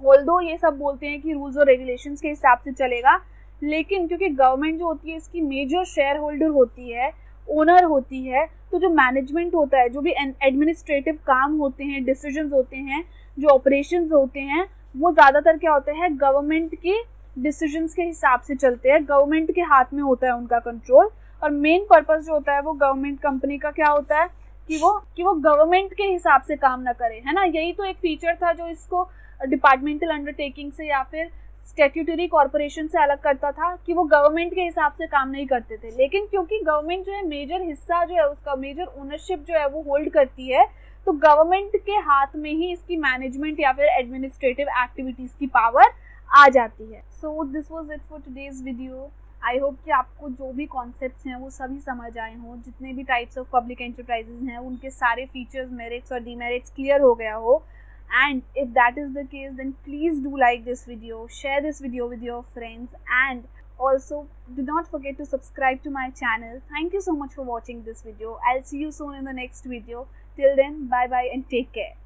[SPEAKER 1] ऑल्दो ये सब बोलते हैं कि रूल्स और रेगुलेशंस के हिसाब से चलेगा, लेकिन क्योंकि गवर्नमेंट जो होती है इसकी मेजर शेयर होल्डर होती है, ओनर होती है, तो जो मैनेजमेंट होता है, जो भी एडमिनिस्ट्रेटिव काम होते हैं, डिसीजंस होते हैं, जो ऑपरेशंस होते हैं, वो ज़्यादातर क्या होते हैं, गवर्नमेंट की डिसीजंस के हिसाब से चलते हैं, गवर्नमेंट के हाथ में होता है उनका कंट्रोल। और मेन पर्पस जो होता है वो गवर्नमेंट कंपनी का क्या होता है कि वो गवर्नमेंट के हिसाब से काम ना करे, है ना। यही तो एक फीचर था जो इसको डिपार्टमेंटल अंडरटेकिंग से या फिर स्टैट्यूटरी कॉर्पोरेशन से अलग करता था, कि वो गवर्नमेंट के हिसाब से काम नहीं करते थे। लेकिन क्योंकि गवर्नमेंट जो है मेजर हिस्सा जो है उसका मेजर ओनरशिप जो है वो होल्ड करती है, तो गवर्नमेंट के हाथ में ही इसकी मैनेजमेंट या फिर एडमिनिस्ट्रेटिव एक्टिविटीज़ की पावर आ जाती है। So this was it for today's video. I hope कि आपको जो भी कॉन्सेप्ट्स हैं वो सभी समझ आए हों, जितने भी टाइप्स ऑफ पब्लिक एंटरप्राइजेज हैं उनके सारे फीचर्स, मेरिट्स और डीमेरिट्स क्लियर हो गया हो। And if that is the case, then please do like this video, share this video with your friends, and also do not forget to subscribe to my channel. Thank you so much for watching this video. I'll see you soon in the next video. Till then, bye bye and take care.